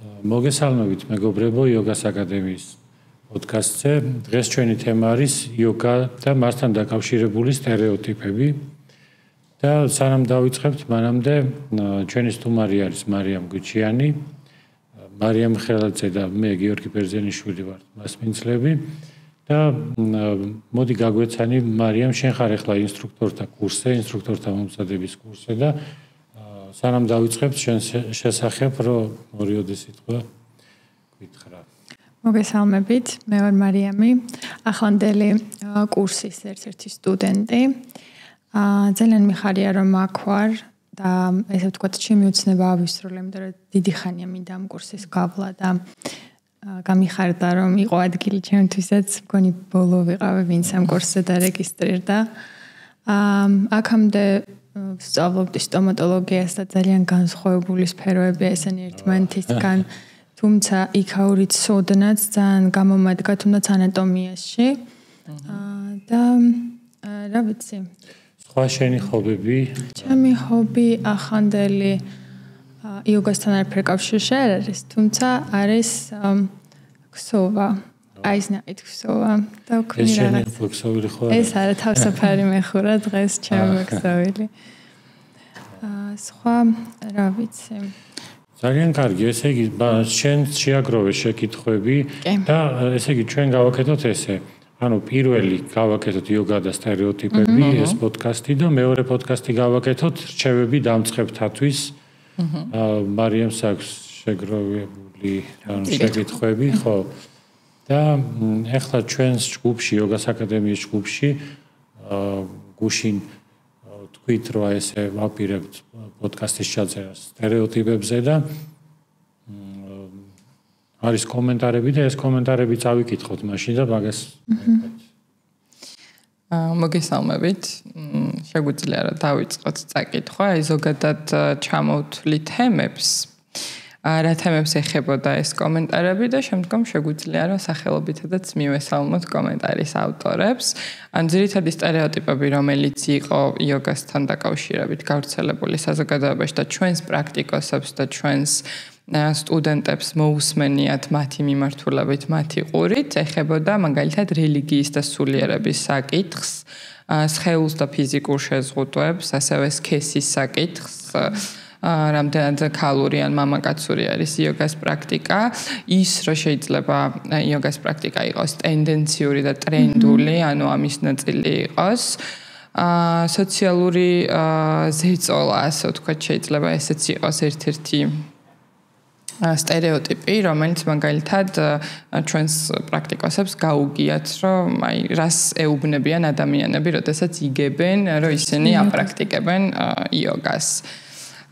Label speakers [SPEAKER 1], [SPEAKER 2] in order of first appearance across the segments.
[SPEAKER 1] მოგესალმებით მეგობრებო იოგას აკადემიის პოდკასტზე. დღეს ჩვენი თემა არის იოგა და მასთან დაკავშირებული სტერეოტიპები. და სანამ დავიწყებთ, მანამდე ჩვენი სტუმარი არის მარიამ გუჩიანი, მარიამ ხელაძე და მე გიორგი ბერძენიშვილი ვართ მასპინძლები. და მოდი გაგვეცანი მარიამ, შენ ხარ ახლა ინსტრუქტორთა კურსზე, ინსტრუქტორთა მომზადების კურსზე და სანამ დავიწყებთ შენ შესახებ რომ ორიოდე სიტყვა გითხრა.
[SPEAKER 2] მოგესალმებით, მე ვარ მარიამი, ახლანდელი კურსის ერთ-ერთი სტუდენტი. ძალიან მიხარია რომ აქ ვარ და ესე ვთქვათ, ჩემი უცნება ავისრულე, იმიტომ რომ დიდი ხანია მინდა ამ კურსის გავლა და გამიხარდა რომ იყო ადგილი ჩემთვისაც, მგონი ბოლო ვიყავი ვინც ამ კურსზე დარეგისტრირდა. აქამდე ვსწავლობდი სტომატოლოგიას და ძალიან განსხვავებული სფეროებია ესენი ერთმანეთისგან, თუმცა იქაური ცოდნაც ძალიან გამომადგა თუნდაც ანატომიაში. და რა ვიცი.
[SPEAKER 1] სხვა შენი ჰობები?
[SPEAKER 2] ჩემი ჰობი ახლანდელი იოგასთან არაფერ კავშირში არ არის, თუმცა არის ქსოვა. აიზნაით ქსოვა და ვქმნი რაღაც.
[SPEAKER 1] ეს შენი ქსოვილი ხო არა?
[SPEAKER 2] ეს არა თავსაფარი მეხურა დღეს ჩემი ქსოვილი. სხვა რა ვიცი.
[SPEAKER 1] ძალიან კარგი, ესე იგი შენ შეაგროვე შეკითხვები და ესე იგი ჩვენ გავაკეთოთ ესე. ანუ პირველი გავაკეთოთ იოგა და სტერეოტიპები ეს პოდკასტი და მეორე პოდკასტი გავაკეთოთ რჩევები დამწყებთათვის. მარიამს აქვს შეგროვებული შეკითხვები, ხო? და ახლა ჩვენს ჯგუფში, იოგას აკადემიის ჯგუფში გუშინ თქვით რომ ესე ვაპირებთ პოდკასტის ჩაწერას სტერეოტიპებზე და არის კომენტარები და ეს კომენტარები წავიკითხოთ მაშინ და მაგას
[SPEAKER 3] მოგესალმებით. შეგვიძლია რა დავიწყოთ წაკითხვა, აი ზოგადად ჩამოვთვლი თემებს. რა თემებს ეხებოდა ეს კომენტარები და შემდგომ შეგვიძლია რა სახელობითადაც მივესალმოთ კომენტარის ავტორებს. ან ძირითადი სტერეოტიპები, რომელიც იყო იოგასთან დაკავშირებით გავრცელებული საზოგადოებაში და ჩვენს პრაქტიკოსებს და ჩვენს სტუდენტებს მოусმენიათ მათი მიმართულებით, მათი ყურით, ეხებოდა მაგალითად რელიგიის და სულიერების საკითხს, სხეულს და ფიზიკურ შეზღუდვებს, ასევე სქესის საკითხს. რამდენად ქალური ან მამაკაცური არის იოგას პრაქტიკა, ის რომ შეიძლება იოგას პრაქტიკა იყოს ტენდენციური და ტრენდული, ანუ ამის ნაწილი იყოს. სოციალური ზეწოლა, ასე ვთქვათ, შეიძლება ესეც იყოს ერთ-ერთი სტერეოტიპი, რომელიც მაგალითად ჩვენს პრაქტიკოსებს გაუგიათ, რომ აი რას ეუბნებიან ადამიანები, როდესაც იგებენ, რომ ისინი აპრაქტიკებენ იოგას.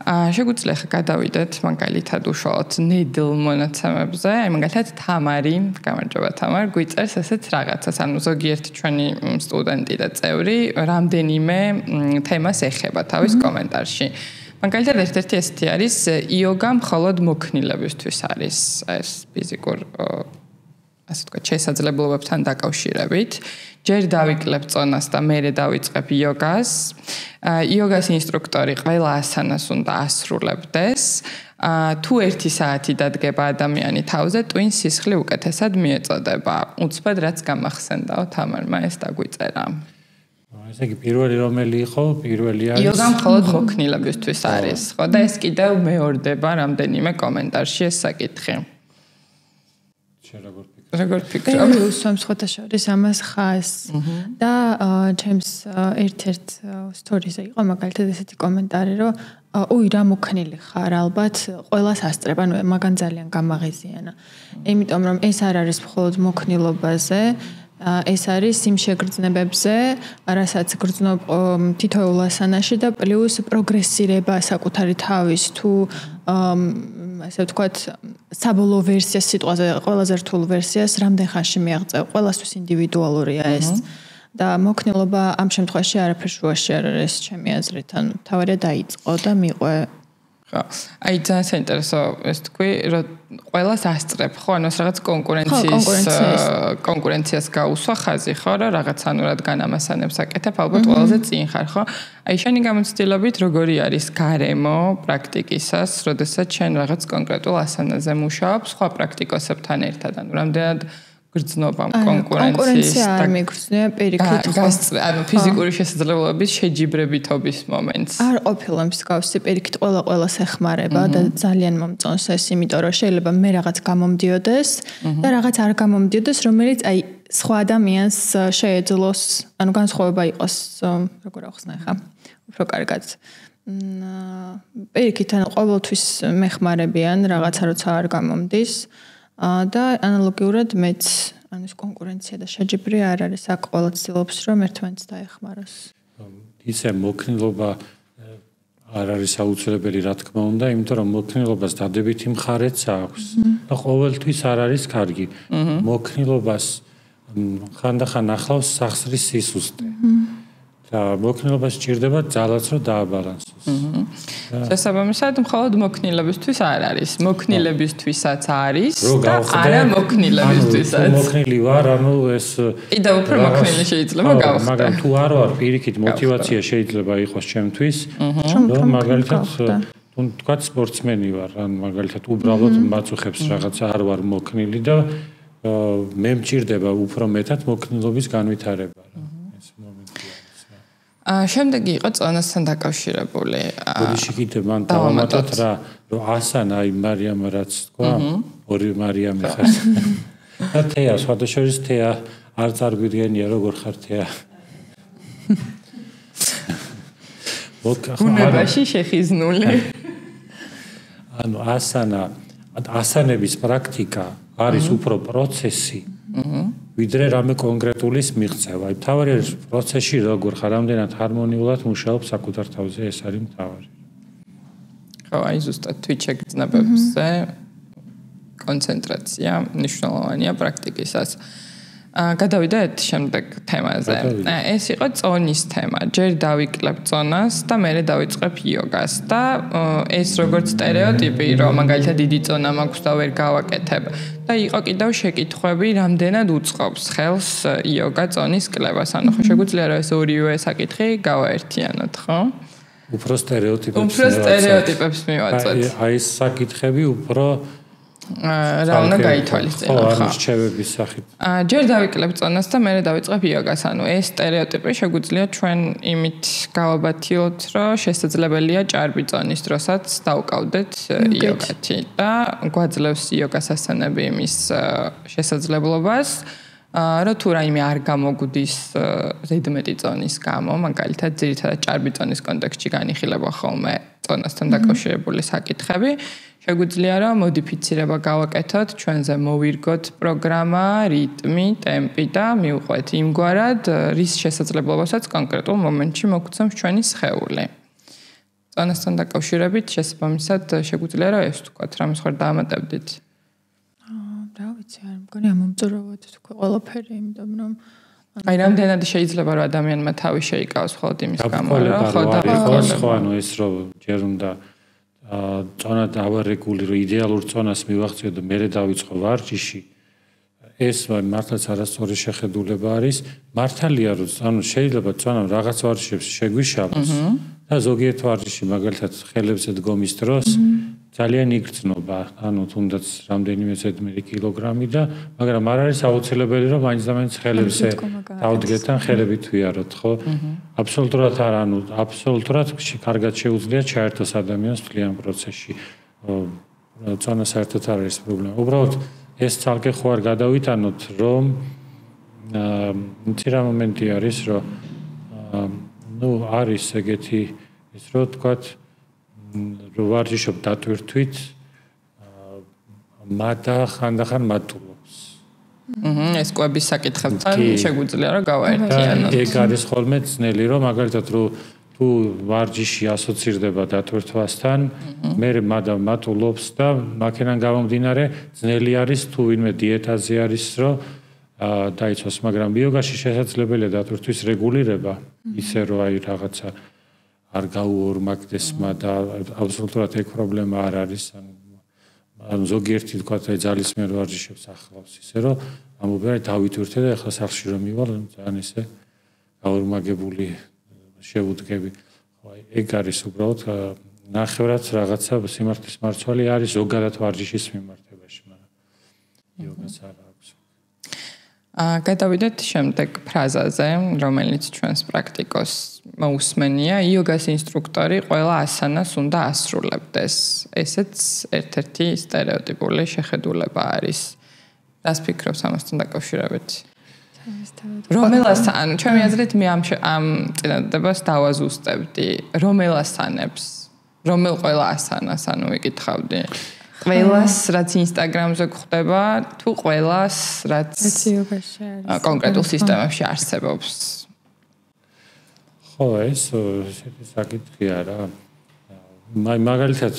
[SPEAKER 3] შეგვიძლია ხა გადავიდეთ მაგალითად უშუალოდ ნედლ მონაცემებზე, აი მაგალითად თამარი, გამარჯობა თამარ, გვიწერს ესეც რაღაცას, ანუ ზოგიერთი ჩვენი სტუდენტი და წევრი რამდენიმე თემას ეხება თავის კომენტარში. მაგალითად ერთ-ერთი ესეთი არის იოგა მხოლოდ მოქნილებისთვის არის ეს ფიზიკურ ასე ვთქვათ შესაძლებლობებთან დაკავშირებით. ჯერ დავიკლებ წონას და მერე დავიწყებ იოგას. იოგას ინსტრუქტორი ყველა ასანას უნდა ასრულებდეს. თუ 1 საათი დადგება ადამიანი თავზე, ტვინს სისხლი უკეთესად მიეწოდება. უცბად რაც გამახსენდაო თამარმა ეს დაგვიწერა.
[SPEAKER 1] ესე იგი პირველი რომელი იყო? პირველი არის
[SPEAKER 3] იოგა მხოლოდ მოქნილებისთვის არის, ხო? და ეს კიდევ მეორდება რამდენიმე კომენტარში ეს საკითხი. როგორ ფიქრობ?
[SPEAKER 2] უსვამს ხოთა შორის ამას ხას და ჩემს ერთ-ერთ სტორიზე იყო მაგალითად ესეთი კომენტარი, რომ უი რა მოქნილი ხარ, ალბათ ყველას ასწრებ, ანუ მაგან ძალიან გამაღიზიანა. იმიტომ რომ ეს არ არის მხოლოდ მოქნილობაზე, ეს არის იმ შეგრძნებებზე, რასაც გრძნობ თითოეულ ასანაში და პლუს პროგრესირება საკუთარი თავის თუ ასე ვთქვათ, საბოლოო ვერსიას სიტყვაზე ყველაზე რთულ ვერსიას რამდენ ხანში მიაღწევ, ყველასთვის ინდივიდუალურია ეს. და მოქნილობა ამ შემთხვევაში არაფერ შუაში არ არის ჩემი აზრით, ანუ თავარია დაიწყო და მიყვე.
[SPEAKER 3] ხო. აი ძალიან საინტერესო ეს თქვი, რომ ყველას ასწრებ, ხო, ანუ რაღაც კონკურენციას გაუსვა ხაზი, ხო, რა რაღაც ანუ რადგან ამასანებს აკეთებ, ალბათ ყველაზე წინ ხარ, ხო? აი შენი გამოცდილებით როგორი არის გარემო პრაქტიკისას, როდესაც შენ რაღაც კონკრეტულ ასანაზე მუშაობ, სხვა პრაქტიკოსებთან ერთად, ანუ რამდენად გრძნობა კონკურენცია
[SPEAKER 2] არ მიგრძნია პირიქით
[SPEAKER 3] ანუ ფიზიკური შესაძლებლობების შეჯიბრებითობის მომენტს
[SPEAKER 2] არ ყოფილა მსგავსი პირიქით ყველას ეხმარება და ძალიან მომწონს ეს იმიტომ რომ შეიძლება მე რაღაც გამომდიოდეს და რაღაც არ გამომდიოდეს რომელიც აი სხვა ადამიანს შეეძლოს ანუ განსხვავება იყოს როგორ ახსნა ხა უფრო კარგად პირიქით ანუ ყოველთვის მეხმარებიან რაღაცა როცა არ გამომდის და ანალოგიურად მეც ანუ ეს კონკურენცია და შეჯიბრი არ არის აქ ყველა ცდილობს რომ ერთმანეთს დაეხმაროს.
[SPEAKER 1] ისე მოქნილობა არ არის აუცილებელი რა თქმა უნდა, იმიტომ რომ მოქნილობას დადებითი მხარეც აქვს და ყოველთვის არ არის კარგი. მოქნილობას ხანდახან ახლავს სახსრის სისუსტე. და მოქნილობას სჭირდება ძალაც რომ დააბალანსოს.
[SPEAKER 3] შესაბამისად, მხოლოდ მოქნილებისთვის არ არის. მოქნილებისთვისაც არის და არა მოქნილებისთვისაც.
[SPEAKER 1] მოქნილი ვარ, ანუ ეს
[SPEAKER 3] კიდევ უფრო მოქნილი შეიძლება გავხდე.
[SPEAKER 1] მაგრამ თუ არ ვარ, პირიქით мотиваცია შეიძლება იყოს ჩემთვის, რომ მაგალითად თქვა სპორტსმენი ვარ, ან მაგალითად უბრალოდ მაწუხებს რაღაცა არ ვარ მოქნილი და მე მჭირდება უფრო მეტად მოქნილობის განვითარება.
[SPEAKER 3] შემდეგი იყო წონასთან დაკავშირებული.
[SPEAKER 1] ბოდიში კიდე მან დავამატოთ რა, რომ ასანა აი მარიამ რაც თქვა, ორი მარიამი ხარ. და თეა, სხვადასხვა თეა არ წარგვიდგენია როგორ ხარ თეა.
[SPEAKER 3] უნებაში შეხიზნული.
[SPEAKER 1] ანუ ასანების პრაქტიკა არის უფრო პროცესი. ვიდრე რამე კონკრეტულის მიღწევა. აი თავი არის პროცესში როგორ ხარ, რამდენად ჰარმონიულად მუშაობ საკუთარ თავზე, ეს არის მთავარი.
[SPEAKER 3] ხო, აი ზუსტად თვითშეგრძნებებზე კონცენტრაცია მნიშვნელოვანია პრაქტიკისას. გადავიდეთ შემდეგ თემაზე. ეს იყო წონის თემა. ჯერ დავიკლებ წონას და მერე დავიწყებ იოგას და ეს როგორც стереოტიპი, რომ მაგალითად დიდი წონა მაქვს და ვერ გავაკეთებ. და იყო კიდევ შეკითხვები, რამდენად უწყობს ხელს იოგა წონის კლებას. ანუ ხო შეგვიძლია რომ ეს ორივე საკითხი გავაერთიანოთ, ხო?
[SPEAKER 1] უფრო стереოტიპებს
[SPEAKER 3] მივაწვეთ.
[SPEAKER 1] აი ეს საკითხები უფრო
[SPEAKER 3] რა უნდა გაითვალისწინოთ,
[SPEAKER 1] ხო, რჩევების სახით.
[SPEAKER 3] ჯერ დავიკლებ წონას და მერე დავიწყებ იოგას. ანუ ეს стереოტიპი შეგვიძლია ჩვენ იმით გავაბათიოთ, რომ შესაძლებელია ჭარბი წონის დროსაც დავკავდეთ იოგათი და გვაძლევს იოგას ასანები იმის შესაძლებლობას, რომ თუ რაიმე არ გამოგვდის ზედმეტი წონის გამო, მაგალითად ძირითადად ჭარბი წონის კონტექსტში განიხილება ხოლმე წონასთან დაკავშირებული საკითხები. შეგვიძლია რომ მოდიფიცირება გავაკეთოთ, ჩვენზე მოვირგოთ პროგრამა, რიტმი, ტემპი და მივყვეთ იმგვარად, რის შესაძლებლობასაც კონკრეტულ მომენტში მოგცემს ჩვენი სხეული. წონასთან დაკავშირებით შესაბამისად შეგვიძლია რომ ეს თქვათ, რამე სხვა დაამატებდით.
[SPEAKER 2] რა ვიცი, არ მგონი ამომწურავად თქვა ყველაფერი, იმიტომ რომ
[SPEAKER 3] აი რამდენად შეიძლება რომ ადამიანმა თავი შეიკავოს ხოლმე იმის გამო, რომ
[SPEAKER 1] ხო ანუ ეს რომ ჯერ უნდა წონა დავარეგულირებო იდეალურ წონას მივახციო და მერე დავიწყო ვარჯიში ეს მართლაც არასწორი შეხედულება არის მართალია რომ ანუ შეიძლება წონამ რაღაც ვარჯიშებს შეგვიშალოს და ზოგიერთ ვარჯიში მაგალითად ხელებზე დგომის დროს ძალიან იგრძნობა ანუ თუნდაც რამდენიმე ზედმეტი კილოგრამი და მაგრამ არ არის აუცილებელი რომ მაინც და მაინც ხელებზე დავდგეთ და ხელებით ვიაროთ ხო აბსოლუტურად არ ანუ აბსოლუტურად კარგად შეუძლია ჩაერთოს ადამიანს მთლიან პროცესში წონა საერთოდ არ არის პრობლემა უბრალოდ ეს ცალკე ხო არ გადავითანოთ რომ მცირე მომენტი არის რომ ნუ არის ეგეთი ის რო თქვათ რო ვარჯიშობ დატვირთვით მადა ხანდახან მატულობს.
[SPEAKER 3] ეს კვების საკითხებთან შეგვიძლია რომ გავაერთიანოთ.
[SPEAKER 1] ეგ არის ხოლმე ძნელი რომ მაგალითად რო თუ ვარჯიში ასოცირდება დატვირთვასთან, მე მადა მატულობს და მაქედან გამომდინარე ძნელი არის თუ ვინმე დიეტაზე არის რომ დაიცვას, მაგრამ იოგაში შესაძლებელია დატვირთვის რეგულირება, ისე რომ აი რაღაცა არ გაუორმაგდეს და აბსოლუტურად ეგ პრობლემა არ არის. ანუ ზოგიერთი თქვა ძალისმიერ ვარჯიშებს ახლავს ისე რომ ამობერე დავითვირთე და ახლა სახში რომ მივალ ძალიან ისე გაორმაგებული შევუდგები. ხო ეგ არის უბრალოდ ნახევრად რაღაცა სიმართლის მარცვალი არის ზოგადად ვარჯიშის მიმართებაში, მაგრამ იოგას არ აქვს.
[SPEAKER 3] გადავიდეთ შემდეგ ფრაზაზე, რომელიც ჩვენს პრაქტიკოს მოусმენია, იოგას ინსტრუქტორი ყველა ასანას უნდა ასრულებდეს. ესეც ერთ-ერთი სტერეოტიპული შეხედულება არის. რას ფიქრობს ამასთან დაკავშირებით? რომელ ასანს, ჩემი აზრით მე ამ წინადადებას დავაზუსტებდი. რომელ ასანებს, რომელ ყველა ასანას, ვიკითხავდი. ყველას, რაც Instagram-ზე გვხდება, თუ ყველას, რაც
[SPEAKER 2] იოგაში არის.
[SPEAKER 3] კონკრეტულ სისტემებში არსებობს.
[SPEAKER 1] ხო, ეს ესეთი საკითხია რა. მაგალითად,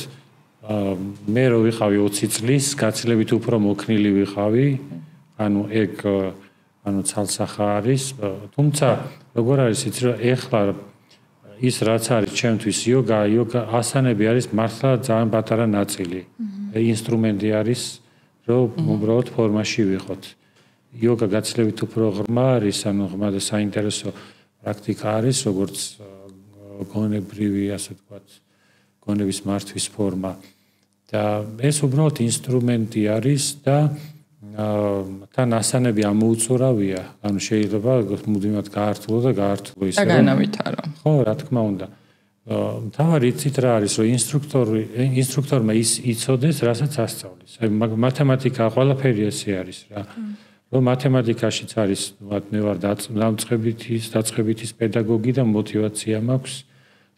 [SPEAKER 1] მე რო ვიყავი 20 წლის, გაცილებით უფრო მოქნილი ვიყავი. ანუ ეგ ცალსახა არის, თუმცა როგორ არის იცი რომ ეხლა ის რაც არის ჩემთვის იოგა ასანები არის მართლა ძალიან პატარა ნაწილი. ინსტრუმენტი არის რომ უბრალოდ ფორმაში ვიყოთ. იოგა გაცილებით უფრო ღრმა არის, ანუ ღრმა და საინტერესო პრაქტიკა არის, როგორც გონებრივი, ასე ვთქვათ, გონების მართვის ფორმა. და ეს უბრალოდ ინსტრუმენტი არის და თან ასანები ამოუწურავია, ანუ შეიძლება მუდმივად გაართულო და გაართულო ისე.
[SPEAKER 3] და განავითარო.
[SPEAKER 1] ხო, რა თქმა უნდა. თავარი იცით რა არის, რომ ინსტრუქტორმა იცოდეს, რასაც ასწავლის. აი მათემატიკა ყველაფერი ესე არის რა. რომ მათემატიკაშიც არის, მე ვარ დაწყებითის პედაგოგი და мотиваცია მაქვს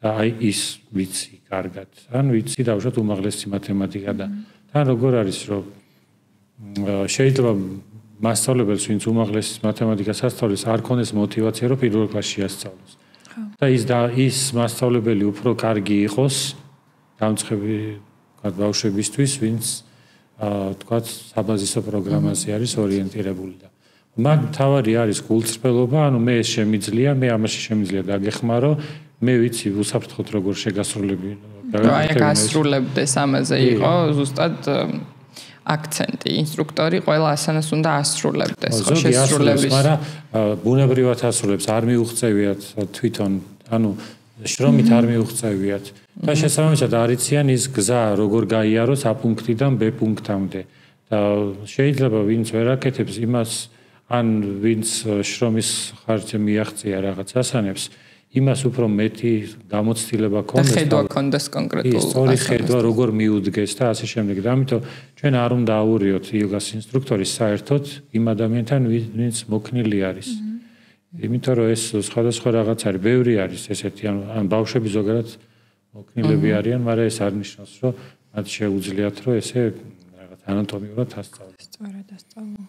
[SPEAKER 1] და აი ის ვიცი კარგად. ან ვიცი დავუშვათ უმაღლესი მათემატიკა და თან როგორ არის, რომ შეიძლება მასწავლებელს, ვინც უმაღლეს მათემატიკას ასწავლის, არ ქონდეს мотиваცია, რომ პირველ კლასში ასწავლოს. და ის მასწავლებელი უფრო კარგი იყოს დამწყები ბავშვებისთვის, ვინც თქვათ საბაზისო პროგრამაზე არის ორიენტირებული და მაგ თავარი არის გულწრფელობა, ანუ მე ეს შემიძლია, მე ამაში შემიძლია დაგეხმარო, მე ვიცი უსაფრთხოდ როგორ შეგასრულები.
[SPEAKER 3] აი გასრულებდეს ამაზე იყო ზუსტად აქცენტი. ინსტრუქტორი ყველა ასანას უნდა ასრულებდეს,
[SPEAKER 1] ხო, შესრულების. მაგრამ ბუნებრივად ასრულებს, არ მიუღწევიათ თვითონ, ანუ შრომით არ მიუღწევიათ. და შესაბამისად არიციან ის გზა, როგორ გაიაროს A პუნქტიდან B პუნქტამდე. და შეიძლება ვინც ვერ აკეთებს იმას, ან ვინც შრომის ხარჯზე მიაღწია რაღაც ასანებს, იმას უფრო მეტი გამოცდილება ქონდეს.
[SPEAKER 3] და ხედვა ქონდეს კონკრეტულ.
[SPEAKER 1] ისტორიის ხედვა როგორ მიუდგეს და ასე შემდეგ. და ამიტომ ჩვენ არ უნდა აურიოთ იოგას ინსტრუქტორის საერთოდ იმ ადამიანთან, ვინც მოქნილი არის. იმიტომ რომ ეს სხვადასხვა რაღაც არის, ბევრი არის ესეთი, ან ბავშვები ზოგადად მოქნილები არიან, მაგრამ ეს არ ნიშნავს, რომ მათ შეუძლიათ, რომ ესე რაღაც ანატომიურად ასწავლოს.
[SPEAKER 2] სწორად ასწავლონ.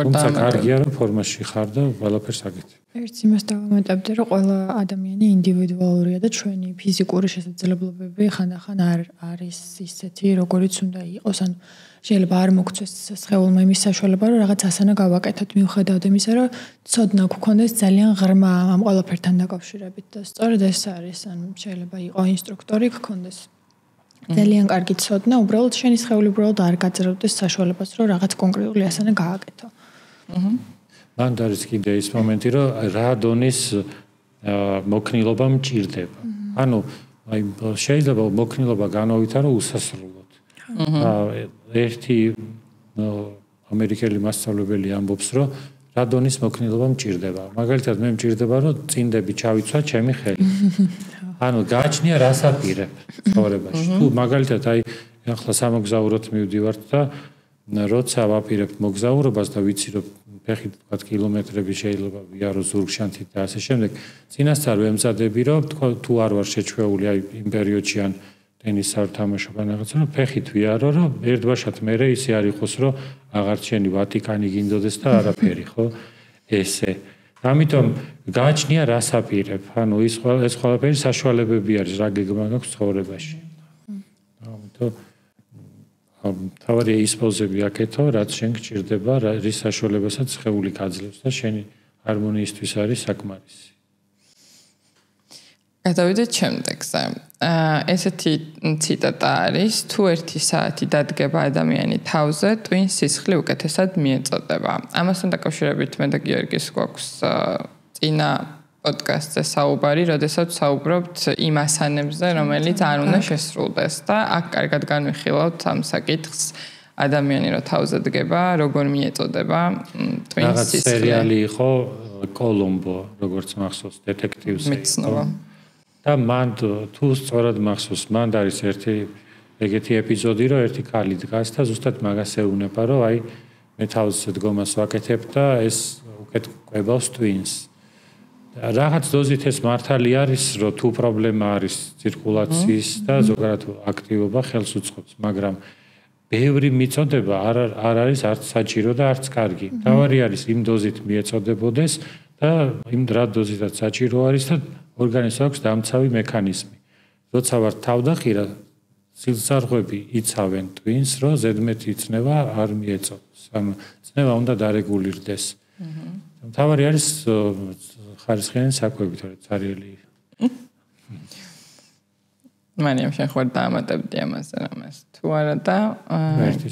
[SPEAKER 1] თუმცა კარგია, რომ ფორმაში ხარ და ყველაფერს აკეთებ.
[SPEAKER 2] ერთ იმას დავამატებდი, რომ ყველა ადამიანი ინდივიდუალურია და ჩვენი ფიზიკური შესაძლებლობები ხანდახან არ არის ისეთი, როგორიც უნდა იყოს. ანუ შეიძლება არ მოგცეს სხეულმა იმის საშუალება, რომ რაღაც ასანა გავაკეთოთ, მიუხედავად იმისა, რომ ცოდნა გქონდეს ძალიან ღრმა ამ ყველაფერთან დაკავშირებით და სწორედ ეს არის, ანუ შეიძლება იყო ინსტრუქტორი გქონდეს ძალიან კარგი ცოდნა, უბრალოდ შენი სხეული უბრალოდ არ გაძლევდეს საშუალებას, რომ რაღაც კონკრეტული ასანა გააკეთო.
[SPEAKER 1] მან არის კიდე ის მომენტი, რომ რა დონის მოქნილობა მჭირდება. ანუ აი შეიძლება მოქნილობა განავითარო უსასრულოდ. ერთი ამერიკელი მასწავლებელი ამბობს, რომ რა დონის მოქნილობა მჭირდება. მაგალითად მე მჭირდება, რომ წინდები ჩავიცვა ჩემი ხელი. ანუ გააჩნია რას აპირებ ცხოვრებაში. თუ მაგალითად აი ახლა სამოგზაუროდ მივდივართ და როცა ვაპირებ მოგზაურობას და ვიცი რომ ფეხით ვთქვათ კილომეტრები შეიძლება ვიარო ზურგშანთით და ასე შემდეგ, წინასწარ ვემზადები რომ თუ არ ვარ შეჩვეული აი იმ პერიოდში ან ტენისს არ თამაშობ ან რაღაცა, რომ ფეხით ვიარო, რომ ერთბაშად მერე ისე არ იყოს, რომ აღარ ჩენი ვატიკანი გინდოდეს და არაფერი, ხო? ესე. ამიტომ გააჩნია რას აპირებ. ანუ ეს ყველაფერი საშუალებები არის, რა გეგმა გაქვს ცხოვრებაში. ამიტომ თავარია ის პოზები აკეთო, რაც შენ გჭირდება, რის საშუალებასაც სხეული გაძლევს და შენი ჰარმონიისთვის არის საკმარისი.
[SPEAKER 3] გადავიდეთ შემდეგზე. ესეთი ციტატა არის: თუ 1 საათი დადგება ადამიანი თავზე, ტვინს სისხლი უკეთესად მიეწოდება. ამასთან დაკავშირებით მე და გიორგის გვაქვს წინა პოდკასტზე საუბარი, როდესაც საუბრობთ იმ ასანებზე, რომელიც არ უნდა შესრულდეს და აქ კარგად განვიხილავთ ამ საკითხს. ადამიანი რო თავზე დგება, როგორ მიეწოდება ტვინს სისხლი.
[SPEAKER 1] რაღაც სერიალი იყო კოლომბო, როგორც მახსოვს, დეტექტივზე.
[SPEAKER 3] მეცნობა.
[SPEAKER 1] და მან თუ სწორად მახსოვს, მან არის ეგეთი ეპიზოდი, რომ ერთი ქალი დგას და ზუსტად მაგას ეუბნება, რომ აი მე თავზე დგომას ვაკეთებ და ეს უკეთ ყვებავს ტვინს. რაღაც დოზით ეს მართალი არის, რომ თუ პრობლემა არის ცირკულაციის და ზოგადად აქტივობა ხელს უწყობს, მაგრამ ბევრი მიწოდება არ არის არც საჭირო და არც კარგი. თავარი არის იმ დოზით მიეწოდებოდეს და იმ რა დოზითაც საჭირო არის და ორგანიზმს აქვს დამცავი მექანიზმი. როცა ვარ თავდახირა, სილსარღვები იცავენ ტვინს, რომ ზედმეტი წნევა არ მიეწოდოს. ანუ წნევა უნდა დარეგულირდეს. თავარი არის ხარისხიანი საკვები, თორე ცარიელი.
[SPEAKER 3] მანიამ შენ ხوار დაამატებდი ამაზე რამეს. თუ არა და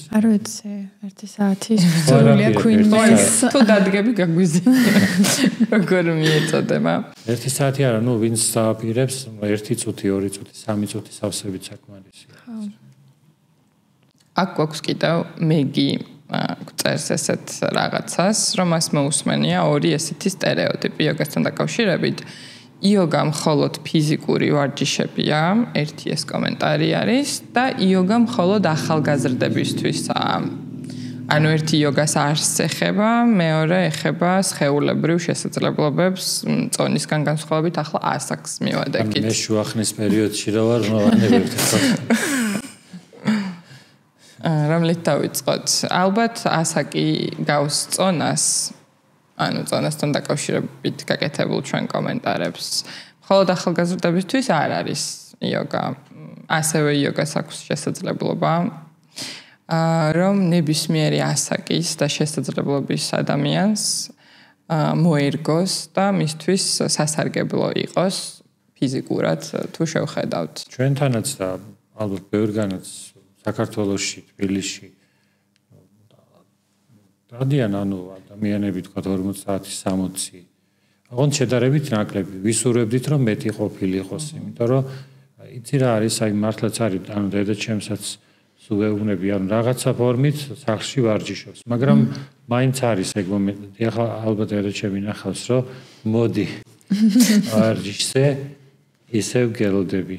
[SPEAKER 2] არ ვიცი, 1 საათი სრულია Queen Voice.
[SPEAKER 3] თუ დადგები გაგვიზი. როგორ მიეწოდება?
[SPEAKER 1] 1 საათი არა, ნუ ვინც დააპირებს 1 წუთი, 2 წუთი, 3 წუთი სავსებით საკმარისია.
[SPEAKER 3] აქ გვაქვს კიდევ მეგი წერს ესეთ რაღაცას, რომ მას მოусმენია 2 ესეთი სტერეოტიპი იოგასთან დაკავშირებით. იოგა მხოლოდ ფიზიკური ვარჯიშებია, ერთი ეს კომენტარი არის და იოგა მხოლოდ ახალგაზრდებისთვისაა. ანუ ერთი იოგას არს ეხება, მეორე ეხება სხეულებრივ შესაძლებლობებს, წონისგან განსხვავებით ახლა ასაკს მივადეკით.
[SPEAKER 1] მე შუახნის პერიოდში რა ვარ, მოვანებებთ ახლა.
[SPEAKER 3] რომლით დავიწყოთ? ალბათ ასაკი გავს წონას. ანუ წონასთან დაკავშირებით გაკეთებულ ჩვენ კომენტარებს. მხოლოდ ახალგაზრდებისთვის არ არის იოგა. ასევე იოგას აქვს შესაძლებლობა, რომ ნებისმიერი ასაკის და შესაძლებლობის ადამიანს მოერგოს და მისთვის სასარგებლო იყოს ფიზიკურად თუ შევხედავთ.
[SPEAKER 1] ჩვენთანაც და ალბათ ბევრგანაც საქართველოში, თბილისში დადიან ანუ ადამიანები თქვა 50-60. აღონ შედარებით ნაკლები. ვისურვებდით რომ მეტი ყოფილი იყოს, იმიტომ რომ იცი რა არის, აი მართლაც არის, ანუ დედაჩემსაც სუვეუნები, ანუ რაღაცა ფორმით სახში ვარჯიშობს, მაგრამ მაინც არის ეგ მომენტი. ახლა ალბათ დედაჩემი ნახავს, რომ მოდი ვარჯიშზე ისევ გელოდები.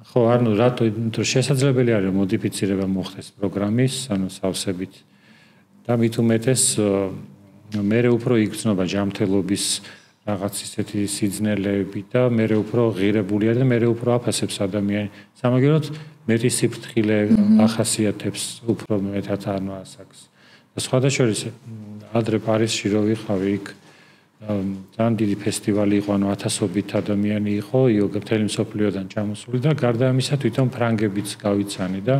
[SPEAKER 1] ხო, ანუ რატო შესაძლებელი არის მოდიფიცირება მოხდეს პროგრამის, ანუ სავსებით და მით უმეტეს მე უფრო იგრძნობა ჯანმრთელობის რაღაც ისეთი სიძნელეები და მე უფრო ღირებულია და მე უფრო აფასებს ადამიანი. სამაგეროდ მეტი სიფრთხილე ახასიათებს უფრო მეტად ანუ ასაკს. და სხვადასხვა ადრე პარიზში რო ვიყავი იქ ძალიან დიდი ფესტივალი იყო, ანუ 1000-ობით ადამიანი იყო, იოგა მთელი მსოფლიოდან ჩამოსული და გარდა ამისა თვითონ ფრანგებიც გავიცანი და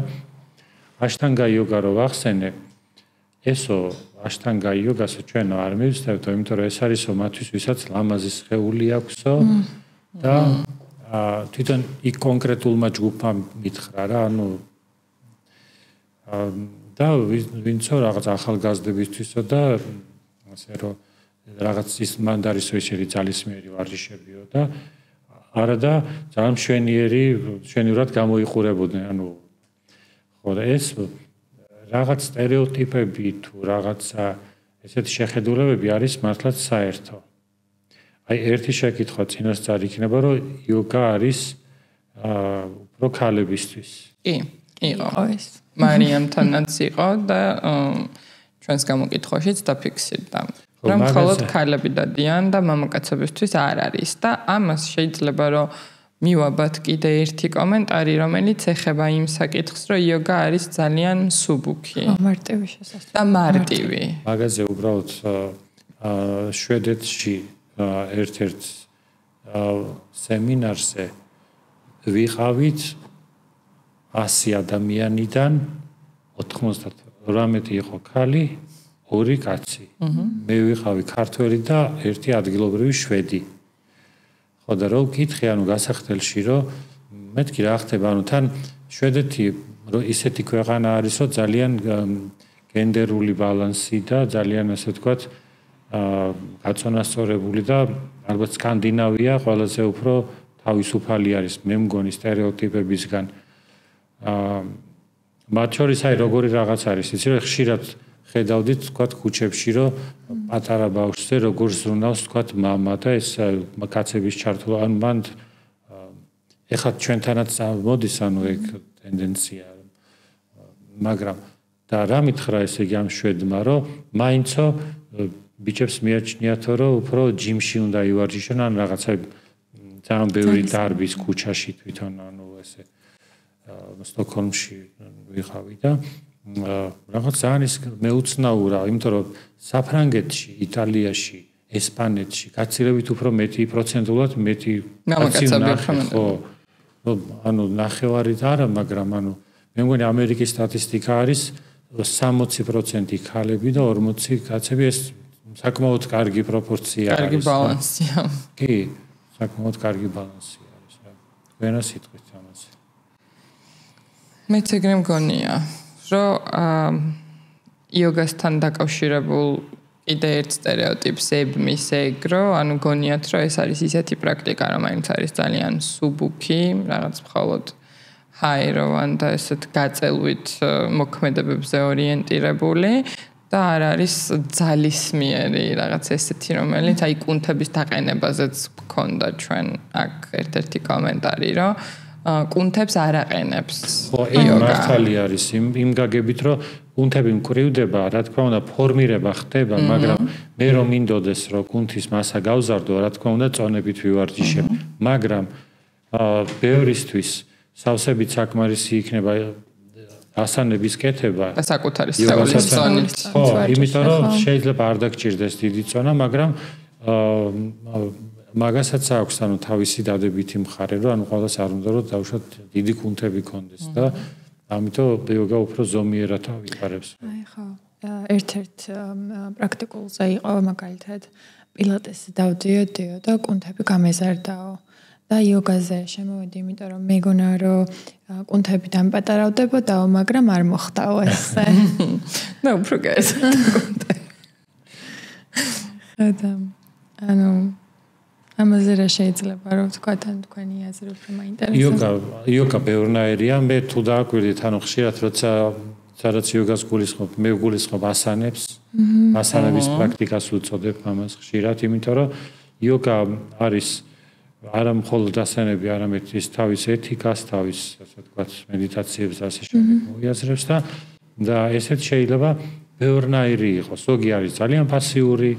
[SPEAKER 1] აშტანგა იოგა რო ვახსენე ესო აშტანგა იოგასო ჩვენ არ მივსწრებთ, იმიტომ რომ ეს არისო მათთვის, ვისაც ლამაზი სხეული აქვსო და თვითონ იქ კონკრეტულმა ჯგუფმა მითხრა რა, ანუ და ვინცო რაღაც ახალგაზრდებისთვისო და ასე რომ რაღაც ის მანდარისო ისეთი ძალისმიერი ვარჯიშებიო და არა და ძალიან მშვენიერად გამოიყურებოდნენ, ანუ ხო და ეს რაღაც სტერეოტიპები თუ რაღაცა ესეთი შეხედულებები არის მართლაც საერთო. აი ერთი შეკითხვა წინასწარ იქნება, რომ იოგა არის უფრო ქალებისთვის.
[SPEAKER 3] კი, იყო ეს. მარიამთანაც იყო და ჩვენს გამოკითხვაშიც დაფიქსირდა. რომ მხოლოდ ქალები დადიან და მამაკაცებისთვის არ არის და ამას შეიძლება რომ მივაბათ კიდე ერთი კომენტარი, რომელიც ეხება იმ საკითხს, რომ იოგა არის ძალიან მსუბუქი.
[SPEAKER 2] მარტივი შესაძლებელი.
[SPEAKER 3] და მარტივი.
[SPEAKER 1] მაგაზე უბრალოდ შვედეთში ერთ-ერთ სემინარზე ვიყავით 100 ადამიანიდან 98 იყო ქალი, 2 კაცი. მე ვიყავი ქართველი და ერთი ადგილობრივი შვედი. ხო და რო ვკითხე ანუ გასახდელში რომ მეთქი რა ხდება ანუ თან შვედეთი ისეთი ქვეყანა არის რომ ძალიან გენდერული ბალანსი და ძალიან ასე ვთქვათ გაწონასწორებული და ალბათ სკანდინავია ყველაზე უფრო თავისუფალი არის მე მგონი სტერეოტიპებისგან მათ შორის აი როგორი რაღაც არის იცი რომ ხშირად ხედავდით ვთქვათ ქუჩებში რომ პატარა ბავშვზე როგორ ზრუნავს ვთქვათ მამა და ეს კაცების ჩართვა ან მან ეხლა ჩვენთანაც მოდის ანუ ეგ ტენდენცია მაგრამ და რა მითხრა ესე იგი ამ შვედმა რომ მაინცო ბიჭებს მიაჩნიათო რომ უფრო ჯიმში უნდა ივარჯიშონ ან რაღაცა ძალიან ბევრი დარბის ქუჩაში თვითონ ანუ ესე სტოკჰოლმში ვიყავი და რაღაც ძალიან ის მეუცნაურა იმიტომ რომ საფრანგეთში იტალიაში ესპანეთში გაცილებით უფრო მეტი პროცენტულად მეტი
[SPEAKER 3] მამაკაცები
[SPEAKER 1] ხო ანუ ნახევარი არა მაგრამ ანუ მე მგონი ამერიკის სტატისტიკა არის 60% ქალები და 40 კაცები ეს საკმაოდ კარგი პროპორცია არის.
[SPEAKER 3] კარგი ბალანსია.
[SPEAKER 1] კი, საკმაოდ კარგი ბალანსი არის რა. თქვენა სიტყვით ამაზე.
[SPEAKER 3] მეც ეგრე მგონია, რომ იოგასთან დაკავშირებულ კიდე ერთ სტერეოტიპს ებმის ეგ, რომ ანუ გონიათ, რომ ეს არის ისეთი პრაქტიკა, რომელიც არის ძალიან სუბუქი, რაღაც მხოლოდ ჰაეროვან და ესეთ გაწელვით მოქმედებებზე ორიენტირებული და არ არის ძალისმიერი რაღაც ესეთი, რომელიც აი კუნთების დაყენებაზეც გქონდა ჩვენ აქ ერთ-ერთი კომენტარი, რომ კუნთებს არ აყენებს.
[SPEAKER 1] ხო, ეგ მართალი არის იმ გაგებით, რომ კუნთები მკვრივდება, რა თქმა უნდა, ფორმირება ხდება, მაგრამ მე რომ მინდოდეს, რომ კუნთის მასა გავზარდო, რა თქმა უნდა, წონებით ვივარჯიშებ, მაგრამ ბევრისთვის სავსებით საკმარისი იქნება ასანების კეთება
[SPEAKER 3] და საკუთარი სხეულის წონით.
[SPEAKER 1] ხო, იმიტომ რომ შეიძლება არ დაგჭირდეს დიდი წონა, მაგრამ მაგასაც აქვს ანუ თავისი დადებითი მხარე, რომ ანუ ყველას არ უნდა რომ დავუშვათ დიდი კუნთები კონდეს და ამიტომ იოგა უფრო ზომიერად ავიყარებს.
[SPEAKER 2] აი ხო, ერთ-ერთ პრაქტიკულზე იყო მაგალითად პილატესი დავდიოდიო და კუნთები გამეზარდაო. და იოგაზე შემოვედი, იმიტომ რომ მეგონა რომ კუნთები დამპატარავდებოდაო, მაგრამ არ მოხდაო ესე.
[SPEAKER 3] ნუ უფრო გასა.
[SPEAKER 2] ანუ ამაზე რა შეიძლება რომ ვთქვა თან თქვენი აზრი უფრო მაინტერესებს.
[SPEAKER 1] იოგა ბევრნაირია, მე თუ დააკვირდით, ანუ ხშირად როცა სადაც იოგას გულისხმობ, მე გულისხმობ ასანებს, ასანების პრაქტიკას ვუწოდებ ამას ხშირად, იმიტომ რომ იოგა არის არა მხოლოდ ასანები, არამედ ის თავის ეთიკას, თავის ასე ვთქვათ, მედიტაციებს ასე შემოიაზრებს და ესეც შეიძლება ბევრნაირი იყოს. ზოგი არის ძალიან პასიური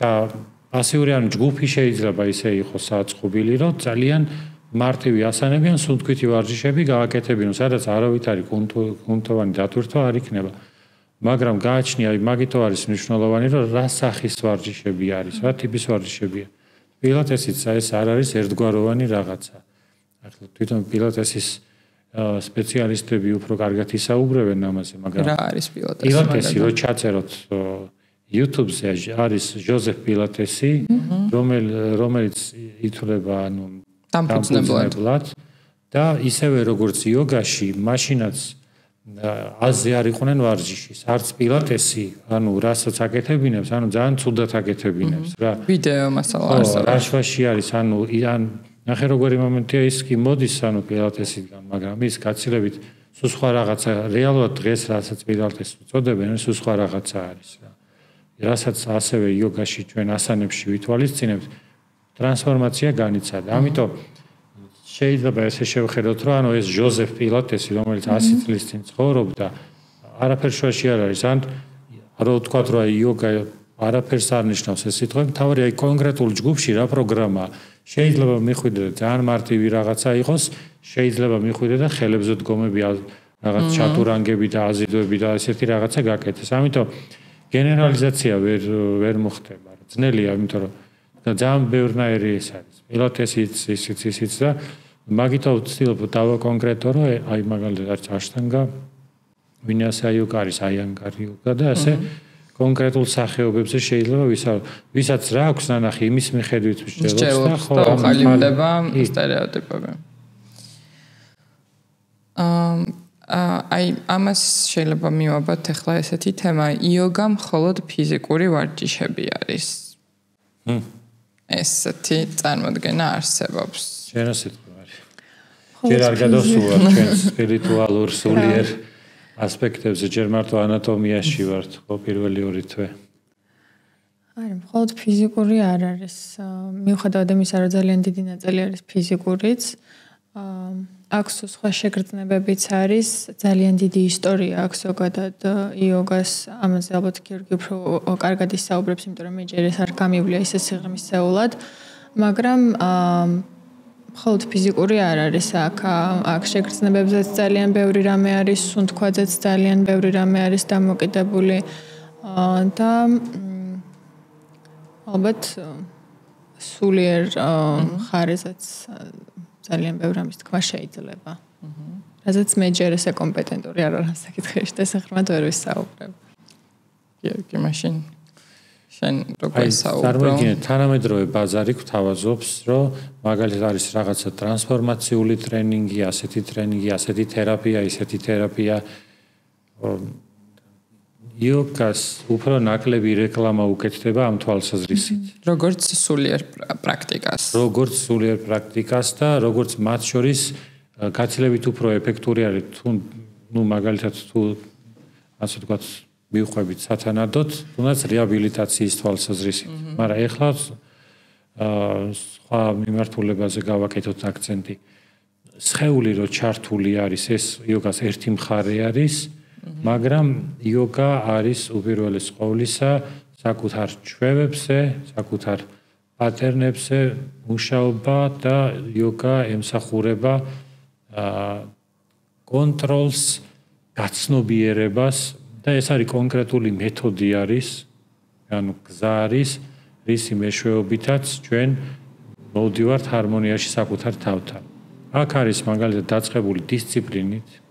[SPEAKER 1] და პასიური ან ჯგუფი შეიძლება ისე იყოს საწყობილი, რომ ძალიან მარტივი ასანები ან სუნთქვითი ვარჯიშები გააკეთებინოს, სადაც არავით არის კუნთოვანი დატვირთვა არ იქნება. მაგრამ გააჩნია, მაგითო არის მნიშვნელოვანი, რომ რა სახის ვარჯიშები არის, რა ტიპის ვარჯიშებია. პილატესიც ეს არ არის ერთგვაროვანი რაღაცა. ახლა თვითონ პილატესის სპეციალისტები უფრო კარგად ისაუბრებენ ამაზე, მაგრამ
[SPEAKER 3] რა არის პილატესი?
[SPEAKER 1] პილატესი რო ჩაწეროთ YouTube-ზე არის ჟოზეფ პილატესი, რომელიც ითვლება ანუ დამფუძნებლად და ისევე როგორც იოგაში, მაშინაც აზე არ იყვნენ ვარჯიშის. არც პილატესი, ანუ რასაც აკეთებინებს, ანუ ძალიან ცუდად აკეთებინებს რა.
[SPEAKER 3] ვიდეო მასალა არსებობს.
[SPEAKER 1] რაშვაში არის, ანუ ან ნახე როგორი მომენტია ის კი მოდის ანუ პილატესიდან, მაგრამ ის გაცილებით სულ სხვა რაღაცა, რეალურად დღეს რასაც პილატესს უწოდებენ, სულ სხვა რაღაცა არის რა. რასაც ასევე იოგაში ჩვენ ასანებში ვითვალისწინებთ, ტრანსფორმაცია განიცადა. ამიტომ შეიძლება ესე შევხედოთ, რომ ანუ ეს ჟოზეფ პილატესი, რომელიც 100 წლის წინ ცხოვრობდა, არაფერ შუაში არ არის. ან რო ვთქვათ, რომ იოგა არაფერს არ ნიშნავს ეს სიტყვა, თავი აი კონკრეტულ ჯგუფში რა პროგრამა შეიძლება მიხვიდე ძალიან მარტივი რაღაცა იყოს, შეიძლება მიხვიდე და ხელებზე დგომები რაღაც ჩატურანგები და აზიდვები და ესეთი რაღაცა გაკეთდეს. ამიტომ გენერალიზაცია ვერ მოხდება. ძნელია, იმიტომ რომ ძალიან ბევრნაირი ეს არის. პილატესიც ისიც და მაგითო ვცდილობ დავაკონკრეტო, რომ აი მაგალითად არის აშტანგა, ვინასა იოგა არის აიანგარი იოგა და ასე კონკრეტულ სახეობებზე შეიძლება ვისაც რა აქვს ნანახი იმის მიხედვით მსჯელობს და
[SPEAKER 3] ხო ხალიფდება სტერეოტიპები. აი ამას შეიძლება მივაბათ ახლა ესეთი თემა იოგა მხოლოდ ფიზიკური ვარჯიშები არის. ესეთი წარმოდგენა არსებობს.
[SPEAKER 1] შენ ასე თქვი. ჯერ არ გადავსულვარ ჩვენს სპირიტუალურ სულიერ ასპექტებზე, ჯერ მარტო ანატომიაში ვართ, ხო პირველი ორი თვე.
[SPEAKER 2] არა, მხოლოდ ფიზიკური არ არის. მიუხედავად იმისა, რომ ძალიან დიდი ნაწილი არის ფიზიკურიც, აქვს სხვა შეგრძნებებიც არის, ძალიან დიდი ისტორია აქვს ზოგადად იოგას, ამაზე ალბათ გიორგი უფრო კარგად ისაუბრებს, იმიტომ რომ მე ჯერ ეს არ გამივლია ისე სიღრმისეულად, მაგრამ მხოლოდ ფიზიკური არ არის აქ შეგრძნებებზეც ძალიან ბევრი რამე არის, სუნთქვაძეც ძალიან ბევრი რამე არის დამოკიდებული და ალბათ სულიერ ხარეზეც ძალიან ბევრი რამის თქვა შეიძლება. რაზეც მე ჯერ ესე კომპეტენტური არ ვარ ამ საკითხებში და საერთოდ ვერ ვისაუბრებ.
[SPEAKER 3] გიორგი, მაშინ შენ როგორ ისაუბრე?
[SPEAKER 1] წარმოგიდგენთ, თანამედროვე ბაზარი გვთავაზობს, რომ მაგალითად არის რაღაცა ტრანსფორმაციული ტრენინგი, ასეთი ტრენინგი, ასეთი თერაპია, ისეთი თერაპია. იოგას უფრო ნაკლები რეკლამა უკეთდება ამ თვალსაზრისით.
[SPEAKER 3] როგორც სულიერ პრაქტიკას.
[SPEAKER 1] როგორც სულიერ პრაქტიკას და როგორც მათ შორის გაცილებით უფრო ეფექტური არის თუ მაგალითად თუ ასე ვთქვათ მივხვებით სათანადოდ, თუნდაც რეაბილიტაციის თვალსაზრისით. მაგრამ ეხლა სხვა მიმართულებაზე გავაკეთოთ აქცენტი. სხეული რო ჩართული არის, ეს იოგას ერთი მხარე არის. მაგრამ იოგა არის უპირველეს ყოვლისა საკუთარ ჩვევებზე, საკუთარ პატერნებზე მუშაობა და იოგა ემსახურება კონტროლს, გაცნობიერებას და ეს არის კონკრეტული მეთოდი არის, ანუ გზა არის, რისი მეშვეობითაც ჩვენ მოვდივართ ჰარმონიაში საკუთარ თავთან. აქ არის მაგალითად დაწყებული დისციპლინით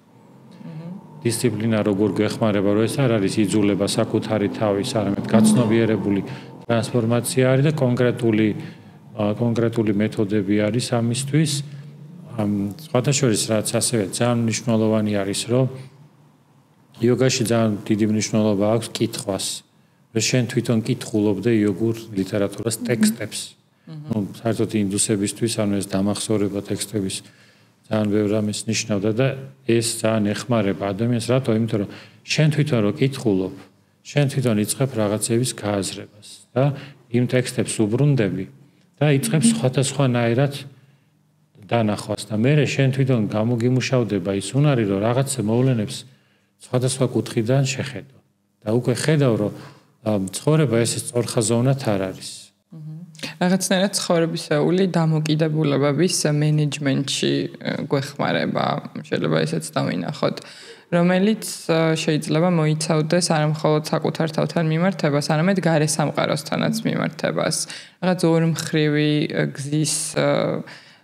[SPEAKER 1] დისციპლინა როგორ გვეხმარება, რომ ეს არ არის იძულება საკუთარი თავის, არამედ გაცნობიერებული ტრანსფორმაცია არის და კონკრეტული მეთოდები არის ამისთვის. სხვადასხვა რაც ასევე ძალიან მნიშვნელოვანი არის, რომ იოგაში ძალიან დიდი მნიშვნელობა აქვს კითხვას. რომ შენ თვითონ კითხულობდე იოგურ ლიტერატურას ტექსტებს. საერთოდ ინდუსებისთვის, ანუ ეს დამახსოვრება ტექსტების ძალიან ბევრ რამეს ნიშნავდა და ეს ძალიან ეხმარება ადამიანს, რატო? იმიტომ რომ შენ თვითონ რო კითხულობ, შენ თვითონ იწყებ რაღაცების გააზრებას და იმ ტექსტებს უბრუნდები და იწყებ სხვადასხვანაირად დანახვას და მე შენ თვითონ გამოგიმუშავდება ის უნარი, რომ რაღაცა მოვლენებს სხვადასხვა კუთხიდან შეხედო და უკვე ხედავ, რომ ცხოვრება ესე სწორხაზოვნად არ არის.
[SPEAKER 3] რაღაცნაირად ცხოვრებისეული დამოკიდებულებების მენეჯმენტში გვეხმარება, შეიძლება ესეც დავინახოთ, რომელიც შეიძლება მოიცავდეს არა მხოლოდ საკუთარ თავთან მიმართებას, არამედ გარე სამყაროსთანაც მიმართებას. რაღაც ორმხრივი გზის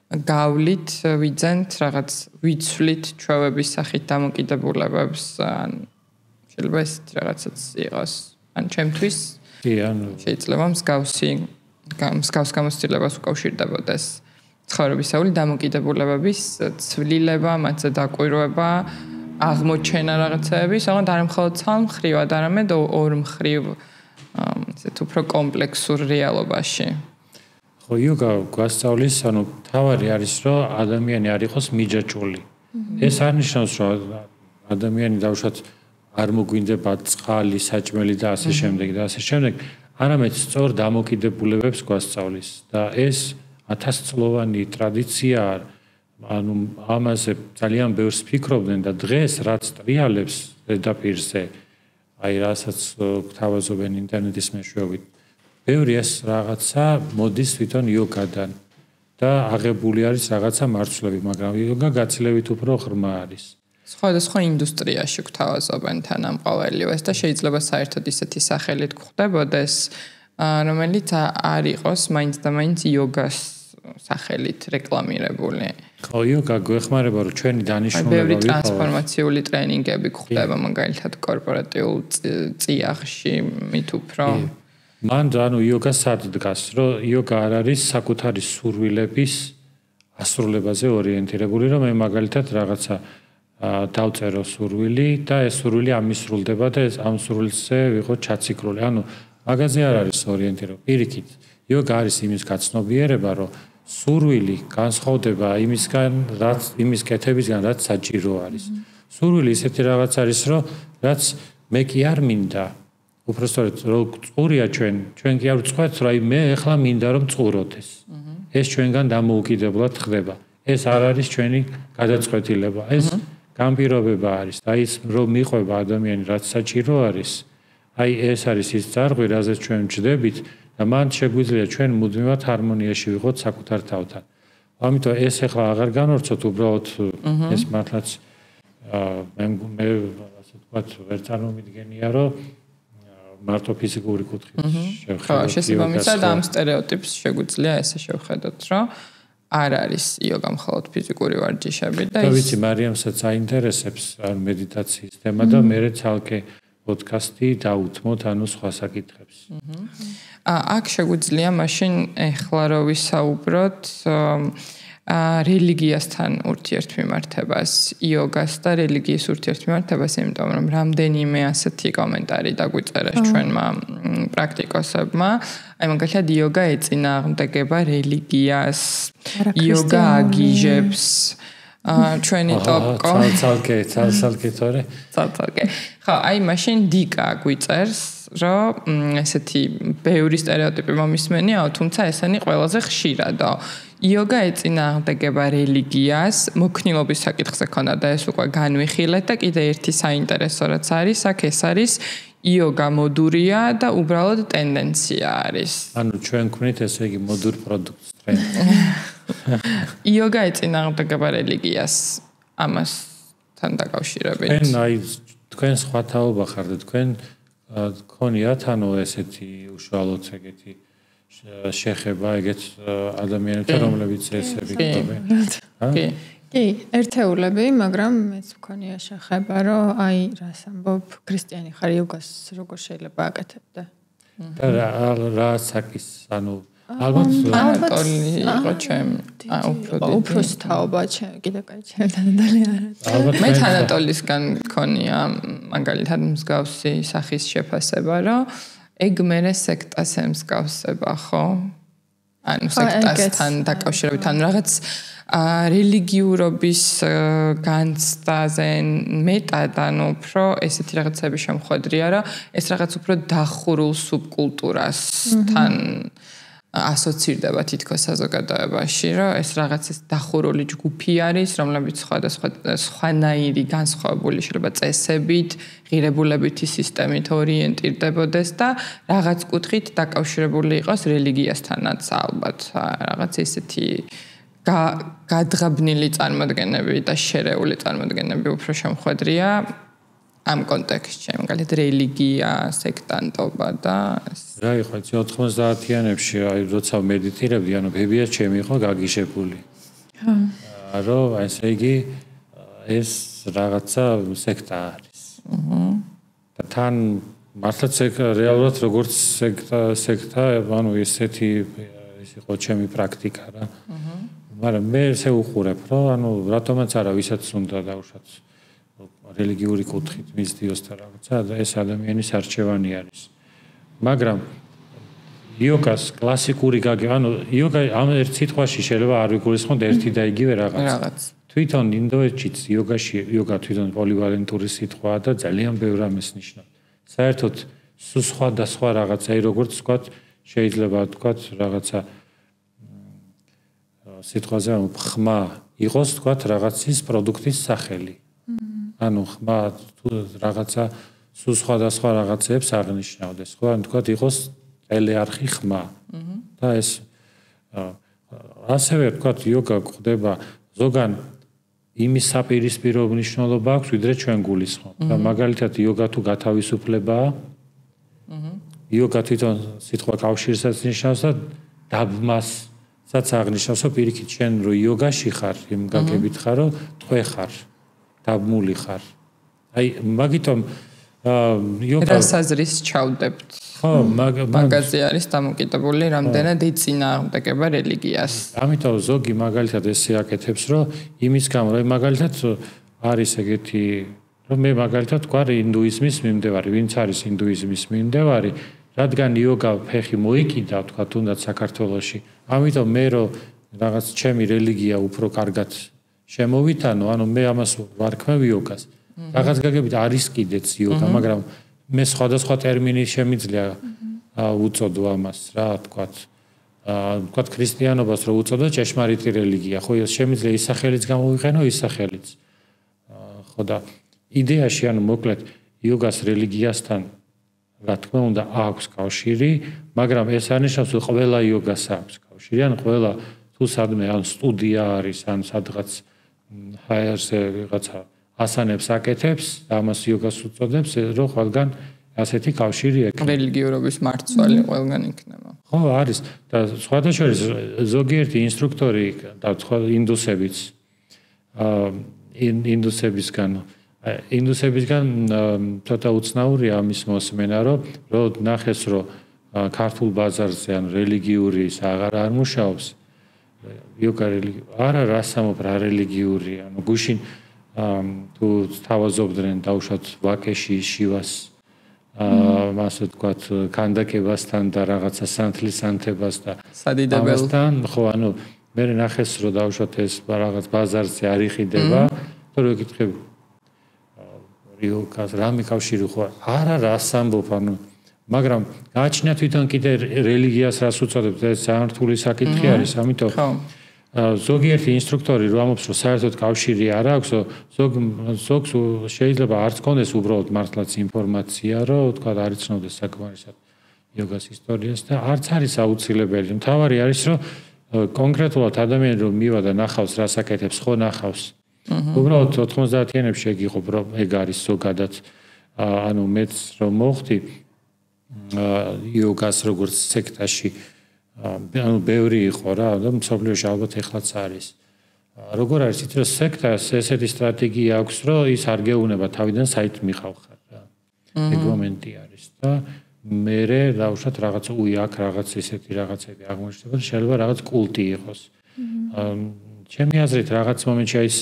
[SPEAKER 3] გავლით ვიძენთ, რაღაც ვიცვლით ჩვევების სახით დამოკიდებულებებს, ან შეიძლება ეს რაღაცაც იყოს, ან ჩემთვის შეიძლება მსგავს გამოცდილებას უკავშირდებოდეს ცხოვრებისეული დამოკიდებულებების ცვლილება, მათზე დაკვირვება, აღმოჩენა რაღაცეების, თუმცა არ მხოლოდ ცალმხრივად, არამედ ორმხრივ ესეთ უფრო კომპლექსურ რეალობაში.
[SPEAKER 1] ხო, იოგა გვასწავლის, ანუ თავარი არის, რომ ადამიანი არ იყოს მიჯაჭვული. ეს არ ნიშნავს, რომ ადამიანი დავუშვათ არ მოგვინდება წყალი, საჭმელი და ასე შემდეგ და ასე შემდეგ. არამედ სწორ დამოკიდებულებებს გვასწავლის და ეს 1000-წლოვანი ტრადიცია, ანუ ამაზე ძალიან ბევრს ფიქრობდნენ და დღეს რაც ტრიალებს ზედაპირზე, აი რასაც გვთავაზობენ ინტერნეტის მეშვეობით, ბევრი ეს რაღაცა მოდის თვითონ იოგადან და აღებული არის რაღაცა მარცვლები, მაგრამ იოგა გაცილებით უფრო ღრმა არის.
[SPEAKER 3] სხვადასხვა ინდუსტრიაში გვთავაზობენ თან ამ ყოველივეს და შეიძლება საერთოდ ისეთი სახელით გვხვდებოდეს, რომელიც არ იყოს მაინც და მაინც იოგას სახელით რეკლამირებული.
[SPEAKER 1] ხო, იოგა გვეხმარება რომ ჩვენი დანიშნულება
[SPEAKER 3] ბევრი ტრანსფორმაციული ტრენინგები გვხდება მაგალითად კორპორატიულ წიაღში მით უფრო
[SPEAKER 1] მან ანუ იოგა სად დგას რომ იოგა არ არის საკუთარი სურვილების ასრულებაზე ორიენტირებული რომ მე მაგალითად რაღაცა დავწერო სურვილი და ეს სურვილი ამისრულდება და ეს ამ სურვილზე ვიყო ჩაციკლული ანუ მაგაზე არ არის ორიენტირებული პირიქით იოგა არის იმის გაცნობიერება რომ სურვილი განსხვავდება იმის კეთებისგან რაც საჭირო არის სურვილი ისეთი რაღაც არის რომ რაც მე კი არ მინდა უბრალოდ რომ წყურია ჩვენ კი არ ვწყვეტ რომ მე ახლა მინდა რომ წყუროდეს ეს ჩვენგან დამოუკიდებლად ხდება ეს არ არის ჩვენი გადაწყვეტილება ეს განპირობება არის და ის რომ მიყვება ადამიანი რაც საჭირო არის აი ეს არის ის ძარღვი რაზეც ჩვენ ვჯდებით და მან შეგვიძლია ჩვენ მუდმივად ჰარმონიაში ვიყოთ საკუთარ თავთან ამიტომ ეს ახლა აღარ განვარცოთ უბრალოდ ეს მართლაც მე ასე ვთქვათ ვერ წარმომიდგენია რომ მარტო ფიზიკური კუთხით
[SPEAKER 3] შევხედოთ შესაბამისად ამ სტერეოტიპს შეგვიძლია ესე შევხედოთ რომ არ არის იოგა მხოლოდ ფიზიკური ვარჯიშები და
[SPEAKER 1] ვიცი მარიამსაც აინტერესებს მედიტაციის თემა და მე ცალკე პოდკასტი დაუთმოთ ანუ სხვა საკითხებს
[SPEAKER 3] აქ შეგვიძლია მაშინ ეხლა რომ ვისაუბროთ რელიგიასთან ურთიერთმიმართებას, იოგას და რელიგიის ურთიერთმიმართებას, იმიტომ რომ რამდენიმე ასეთი კომენტარი დაგვიწერეს ჩვენმა პრაქტიკოსებმა. აი მაგალითად იოგა ეწინააღმდეგება რელიგიას, იოგა აგიჟებს ჩვენი ტოპკო.
[SPEAKER 1] ცალკე თორე.
[SPEAKER 3] ცალკე. ხო, აი მაშინ დიკა გვიწერს რომ ესეთი ბევრი სტერეოტიპი მომისმენია, თუმცა ესენი ყველაზე ხშირადო. იოგა ეწინააღმდეგება რელიგიას, მოქნილობის საკითხზე ქონდა და ეს უკვე განვიხილეთ და კიდე ერთი საინტერესო რაც არის, აქ ეს არის იოგა მოდურია და უბრალოდ ტენდენცია არის.
[SPEAKER 1] ანუ ჩვენ ვქნით ესე იგი მოდურ პროდუქტს ტრენდი.
[SPEAKER 3] იოგა ეწინააღმდეგება რელიგიას ამასთან დაკავშირებით.
[SPEAKER 1] თქვენ სხვა თაობა ხართ და თქვენ გქონიათ ანუ ესეთი უშუალოდ ეგეთი შეხება ეგეთ ადამიანებთან რომლებიც ესები გქონენ.
[SPEAKER 2] კი, ერთეულები, მაგრამ მეც მქონია შეხება, რომ აი რას ამბობ, ქრისტიანი ხარ იოგას როგორ შეიძლება აკეთებდე?
[SPEAKER 1] და რა საკის, ანუ ალბათ
[SPEAKER 3] ანატოლი იყო ჩემ
[SPEAKER 2] უფრო თაობა კიდე კაი ჩემთანადალი არა.
[SPEAKER 3] მე ანატოლისგან მქონია მაგალითად მსგავსი სახის შეფასება, რომ ეგ მერე სექტას ემსგავსება, ხო? ანუ სექტასთან დაკავშირებით, ანუ რაღაც რელიგიურობის განცდაზე მეტად, ანუ უფრო ესეთი რაღაცები შემოხვედრია, რომ ეს რაღაც უფრო დახურულ სუბკულტურასთან ასოცირდება თითქოს საზოგადოებაში, რომ ეს რაღაც ეს დახურული ჯგუფი არის, რომლებიც სხვანაირი განსხვავებული შეიძლება წესებით, ღირებულებითი სისტემით ორიენტირდებოდეს და რაღაც კუთხით დაკავშირებული იყოს რელიგიასთანაც ალბათ, რაღაც ესეთი გადღაბნილი წარმოდგენები და შერეული წარმოდგენები უფრო შემოხვედრია ამ კონტექსტში, მაგალითად რელიგია, სექტანტობა და
[SPEAKER 1] რა იყო 90-იანებში, აი როცა მედიტირებდი, ანუ ბებია ჩემი იყო გაგიშებული. ხო. რომ ესე იგი ეს რაღაცა სექტა არის. და თან მართლაც რეალურად როგორც სექტა, ანუ ესეთი ის იყო ჩემი პრაქტიკა რა. მაგრამ მე ესე უყურებ, რომ ანუ რატომაც არა ვისაც უნდა დავუშვათ რელიგიური კუთხით მისდიოს და რაღაცა და ეს ადამიანის არჩევანი არის. მაგრამ იოგას კლასიკური ანუ იოგა ამ ერთ სიტყვაში შეიძლება არ ვიგულისხმოთ ერთი და იგივე რაღაც. თვითონ ინდოეთშიც იოგა თვითონ პოლივალენტური სიტყვაა და ძალიან ბევრ ამას ნიშნავს. საერთოდ სხვა და სხვა რაღაცა, როგორც ვთქვათ, შეიძლება ვთქვათ რაღაცა სიტყვაზე ხმა იყოს ვთქვათ რაღაცის პროდუქტის სახელი. ანუ ხმა თუ რაღაცა სხვადასხვა რაღაცებს აღნიშნავდეს, ხო? ანუ თქვათ იყოს ტელეარხი ხმა. და ეს ასევე თქვათ იოგა ხდება ზოგან იმის საპირისპირო მნიშვნელობა აქვს, ვიდრე ჩვენ გულისხმობთ. და მაგალითად იოგა თუ გათავისუფლებაა. იოგა თვითონ სიტყვა კავშირსაც ნიშნავს და დაბმას სადაც აღნიშნავს, რომ პირიქით შენ რო იოგაში ხარ, იმ გაგებით ხარ, რომ ტყვე ხარ, დაბმული ხარ. აი, მაგიტომ იოგა
[SPEAKER 3] რასაზრის ჩავდებთ.
[SPEAKER 1] ხო,
[SPEAKER 3] მაგაზე არის დამოკიდებული რამდენად ეწინააღმდეგება რელიგიას.
[SPEAKER 1] ამიტომ ზოგი მაგალითად ესე აკეთებს, რომ იმის გამო, რომ მაგალითად არის ეგეთი, რომ მე მაგალითად ვქარ ინდუიზმის მიმდევარი, ვინც არის ინდუიზმის მიმდევარი, რადგან იოგა ფეხი მოიკიდა, თქვა თუნდაც საქართველოში. ამიტომ მე რომ რაღაც ჩემი რელიგია უფრო კარგად შემოვიტანო, ანუ მე ამას ვარქმევ იოგას. რაღაც გაგებით არის კიდეც იოგა, მაგრამ მე სხვადასხვა ტერმინი შემიძლია უწოდო ამას, რა თქვათ. თქვათ ქრისტიანობას რო უწოდო ჭეშმარიტი რელიგია, ხო შემიძლია ის სახელიც გამოვიყენო, ის სახელიც. ხო და იდეაში ანუ მოკლედ იოგას რელიგიასთან რა თქმა უნდა აქვს კავშირი, მაგრამ ეს არნიშნავს რომ ყველა იოგას აქვს კავშირი, ან ყველა თუ სადმე ან სტუდია არის, ან სადღაც ჰაერზე რაღაცა ასანებს აკეთებს, ამას იოგას უწოდებს, რომ ყველგან ასეთი კავშირი ექნება.
[SPEAKER 3] რელიგიურობის მარცვალი ყველგან იქნება.
[SPEAKER 1] ხო, არის და სხვადასხვა ზოგიერთი ინსტრუქტორი და სხვა ინდუსებისგან ცოტა უცნაურია ამის მოსმენა, რომ ნახეს, რომ ქართულ ბაზარზე ან რელიგიური ის აღარ არ მუშაობს. იოგა არა რასამობ რა რელიგიური, ანუ გუშინ თუ თავაზობდნენ დაუშვათ ვაკეში შივას ასე ვთქვათ ქანდაკებასთან და რაღაცა სანთლის ანთებას და
[SPEAKER 3] სადიდებელთან
[SPEAKER 1] ხო ანუ მე ნახეს რომ დაუშვათ ეს რაღაც ბაზარზე არ იყიდება თუ რო გითხებ იოგას რამე კავშირი ხო არა რას ამბობ ანუ მაგრამ გააჩნია თვითონ კიდე რელიგიას რას უწოდებთ ეს ძალიან რთული საკითხი არის ამიტომ ზოგიერთი ინსტრუქტორი რომ ამბობს რომ საერთოდ კავშირი არ აქვს ზოგს შეიძლება არც კონდეს უბრალოდ მართლაც ინფორმაცია რომ თქვა არ იცნობდეს საკმარისად იოგას ისტორიას და არც არის აუცილებელი მთავარი არის რომ კონკრეტულად ადამიანი რომ მივა და ნახავს რას აკეთებს ხო ნახავს უბრალოდ 90-იანებში ეგ იყო რომ ეგ არის ზოგადად ანუ მეც რომ მოხდი იოგას როგორც სექტაში ანუ ბევრი იყო რა და მსოფლიოში ალბათ ეხლაც არის როგორ არის იცი რომ სექტას ესეთი სტრატეგია აქვს რომ ის არ გეუნება თავიდან საით მიყავხარ რა ეგ მომენტი არის და მე დავუშვათ რაღაც აქ რაღაც ესეთი რაღაცები აღმოჩნდება შეიძლება რაღაც კულტი იყოს ჩემი აზრით რაღაც მომენტში ის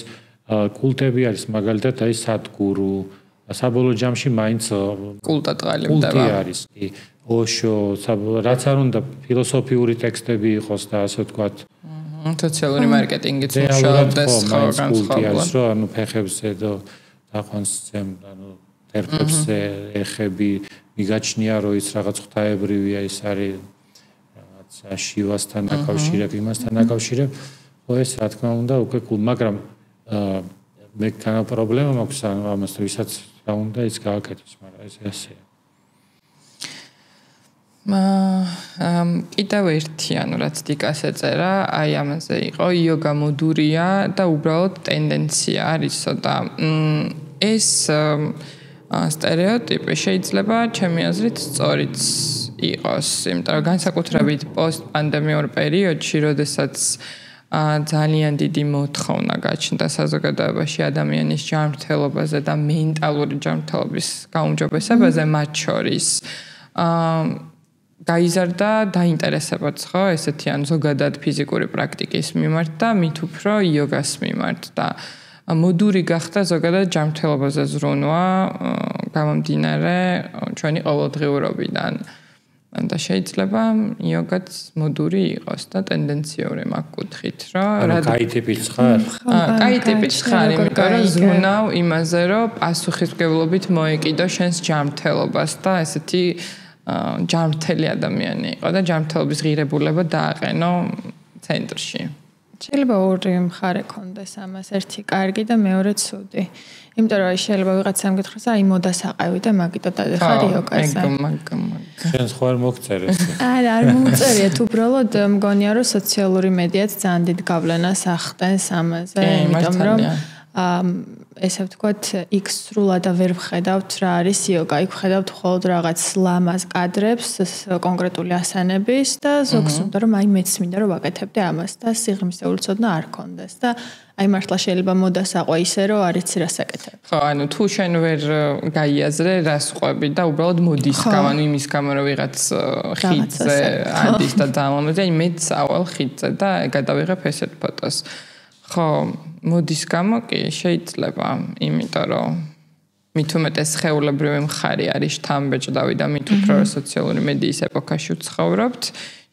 [SPEAKER 1] კულტები არის მაგალითად აი სადგურუ საბოლოო ჯამში მაინც
[SPEAKER 3] კულტატყალიბდება
[SPEAKER 1] არის კი ოშო რაც არ უნდა ფილოსოფიური ტექსტები იყოს და ასე ვთქვათ
[SPEAKER 3] სოციალური მარკეტინგიც მუშაობდეს ხო განსხვავებულად
[SPEAKER 1] რომ ანუ ფეხებზე და დაყვანსზე ანუ თერფებზე ეხები მიგაჩნია რომ ის რაღაც ღვთაებრივია ის არის რაღაც შივასთან დაკავშირებ იმასთან დაკავშირებ ხო ეს რა თქმა უნდა უკვე მაგრამ მე კანა პრობლემა მაქვს ამას ვისაც რა უნდა ის გააკეთოს მაგრამ ეს ესეა
[SPEAKER 3] კიდევ ერთი ანუ რაც დიკას ეწერა აი ამაზე იყო იოგა მოდურია და უბრალოდ ტენდენცია არისო და ეს სტერეოტიპი შეიძლება ჩემი აზრით სწორიც იყოს იმიტომ რომ განსაკუთრებით პოსტპანდემიურ პერიოდში როდესაც ძალიან დიდი მოთხოვნა გაჩნდა საზოგადოებაში ადამიანის ჯანმრთელობაზე და მენტალური ჯანმრთელობის გაუმჯობესებაზე მათ შორის გაიზარდა დაინტერესებაც ხო ესეთი ან ზოგადად ფიზიკური პრაქტიკის მიმართ და მით უფრო იოგას მიმართ და მოდური გახდა ზოგადად ჯანმრთელობაზე ზრუნვა გამომდინარე ჩვენი ყოველდღიურობიდან და შეიძლება იოგაც მოდური იყოს და ტენდენციური მაგ კუთხით რომ
[SPEAKER 1] რა კაი ტიპიც ხარ?
[SPEAKER 3] კაი ტიპიც ხარ, იმიტომ რომ ზრუნავ იმაზე რომ პასუხისმგებლობით მოეკიდო შენს ჯანმრთელობას და ესეთი ჯანმრთელი ადამიანი იყო და ჯანმრთელობის ღირებულება დააყენო ცენტრში.
[SPEAKER 2] შეიძლება ორი მხარე ქონდეს ამას, ერთი კარგი და მეორე ცუდი. იმიტომ რომ შეიძლება ვიღაცამ გითხრას, აი მოდასაყევი და მაგიტო დადეხარ იოგაზე.
[SPEAKER 1] შენს ხო არ მოგწერეს?
[SPEAKER 2] არა, არ მომწერია, თუ უბრალოდ მგონია რომ სოციალური მედიაც ძალიან დიდ გავლენას ახდენს ამაზე, იმიტომ რომ ესე ვთქვათ, იქ სრულად ვერ ვხედავთ რა არის იოგა. იქ ვხედავთ მხოლოდ რაღაც ლამაზ კადრებს, კონკრეტული ასანების და ზოგს უნდა რომ აი მეც მინდა რომ ვაკეთებდე ამას და სიღრმისეული ცოდნა არ ქონდეს და აი მართლა შეიძლება მოდას აყვა ისე რომ არიცი რას აკეთებ.
[SPEAKER 3] ხო, ანუ თუ შენ ვერ გაიაზრე რას ყვები და უბრალოდ მოდის გამო, ანუ იმის გამო რომ ვიღაც ხიდზე ადის და დაალამაზე, აი მეც ავალ ხიდზე და გადავიღებ ესეთ ფოტოს. ხო, მოდის გამო კი შეიძლება, იმიტომ რომ მით უმეტეს ხეულებრივი მხარი არის შთამბეჭდავი და მით უფრო სოციალური მედიის ეპოქაში ვცხოვრობთ.